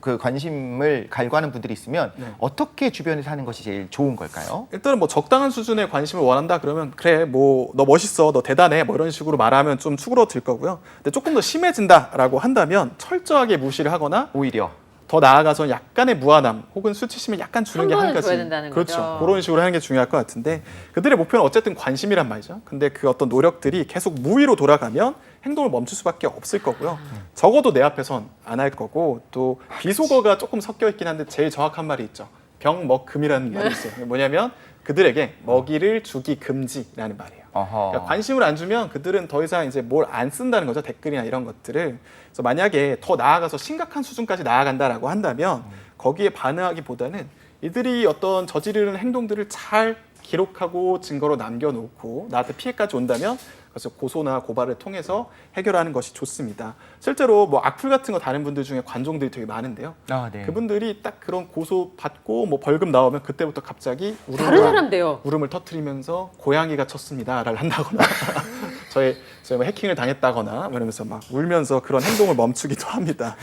그 관심을 갈구하는 분들이 있으면 네. 어떻게 주변에서 하는 것이 제일 좋은 걸까요? 일단은 뭐 적당한 수준의 관심을 원한다 그러면 그래 뭐 너 멋있어 너 대단해 뭐 이런 식으로 말하면 좀 추그러들 거고요. 근데 조금 더 심해진다라고 한다면 철저하게 무시를 하거나 오히려 더 나아가서 약간의 무한함 혹은 수치심을 약간 주는 게 한 한번은 가지. 줘야 된다는 그렇죠. 거죠. 그런 식으로 하는 게 중요할 것 같은데 그들의 목표는 어쨌든 관심이란 말이죠. 근데 그 어떤 노력들이 계속 무위로 돌아가면 행동을 멈출 수밖에 없을 거고요. 적어도 내 앞에선 안 할 거고 또 비속어가 조금 섞여 있긴 한데 제일 정확한 말이 있죠. 병먹금이라는 말이 있어요. 뭐냐면 그들에게 먹이를 주기 금지라는 말이에요. 어허. 그러니까 관심을 안 주면 그들은 더 이상 이제 뭘 안 쓴다는 거죠. 댓글이나 이런 것들을. 그래서 만약에 더 나아가서 심각한 수준까지 나아간다라고 한다면 거기에 반응하기보다는 이들이 어떤 저지르는 행동들을 잘 기록하고 증거로 남겨놓고 나한테 피해까지 온다면 그래서 고소나 고발을 통해서 해결하는 것이 좋습니다. 실제로 뭐 악플 같은 거 다른 분들 중에 관종들이 되게 많은데요. 아, 네. 그분들이 딱 그런 고소 받고 뭐 벌금 나오면 그때부터 갑자기 다른 사람 돼요. 울음을 터뜨리면서 고양이가 쳤습니다를 한다거나 저희 뭐 해킹을 당했다거나 이러면서 막 울면서 그런 행동을 멈추기도 합니다.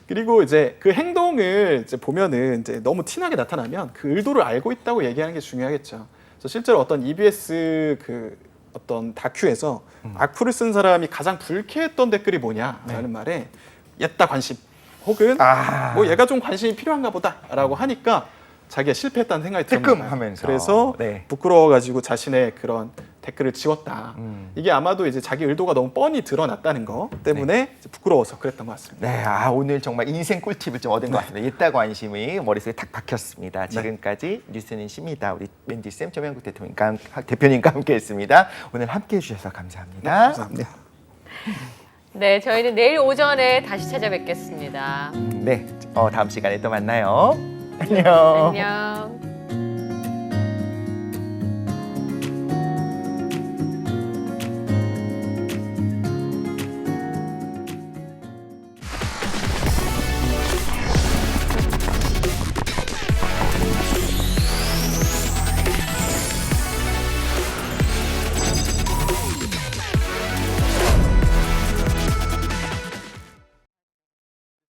그리고 이제 그 행동을 이제 보면은 이제 너무 티나게 나타나면 그 의도를 알고 있다고 얘기하는 게 중요하겠죠. 그래서 실제로 어떤 EBS 그 어떤 다큐에서 악플을 쓴 사람이 가장 불쾌했던 댓글이 뭐냐라는 말에 옛다 관심 혹은 뭐 얘가 좀 관심이 필요한가 보다라고 하니까 자기가 실패했다는 생각이 들었나 봐요. 뜨끔하면서. 그래서 네. 부끄러워가지고 자신의 그런 댓글을 지웠다. 이게 아마도 이제 자기 의도가 너무 뻔히 드러났다는 거 때문에 이제 부끄러워서 그랬던 것 같습니다. 네, 아, 오늘 정말 인생 꿀팁을 좀 얻은 것 같습니다. 옛다 관심이 머릿속에 탁 박혔습니다. 지금까지 뉴스는 쉽니다. 우리 웬디쌤 조명국 대표님과 함께했습니다. 오늘 함께해 주셔서 감사합니다. 감사합니다. 네, 저희는 내일 오전에 다시 찾아뵙겠습니다. 네, 다음 시간에 또 만나요. 안녕. 안녕.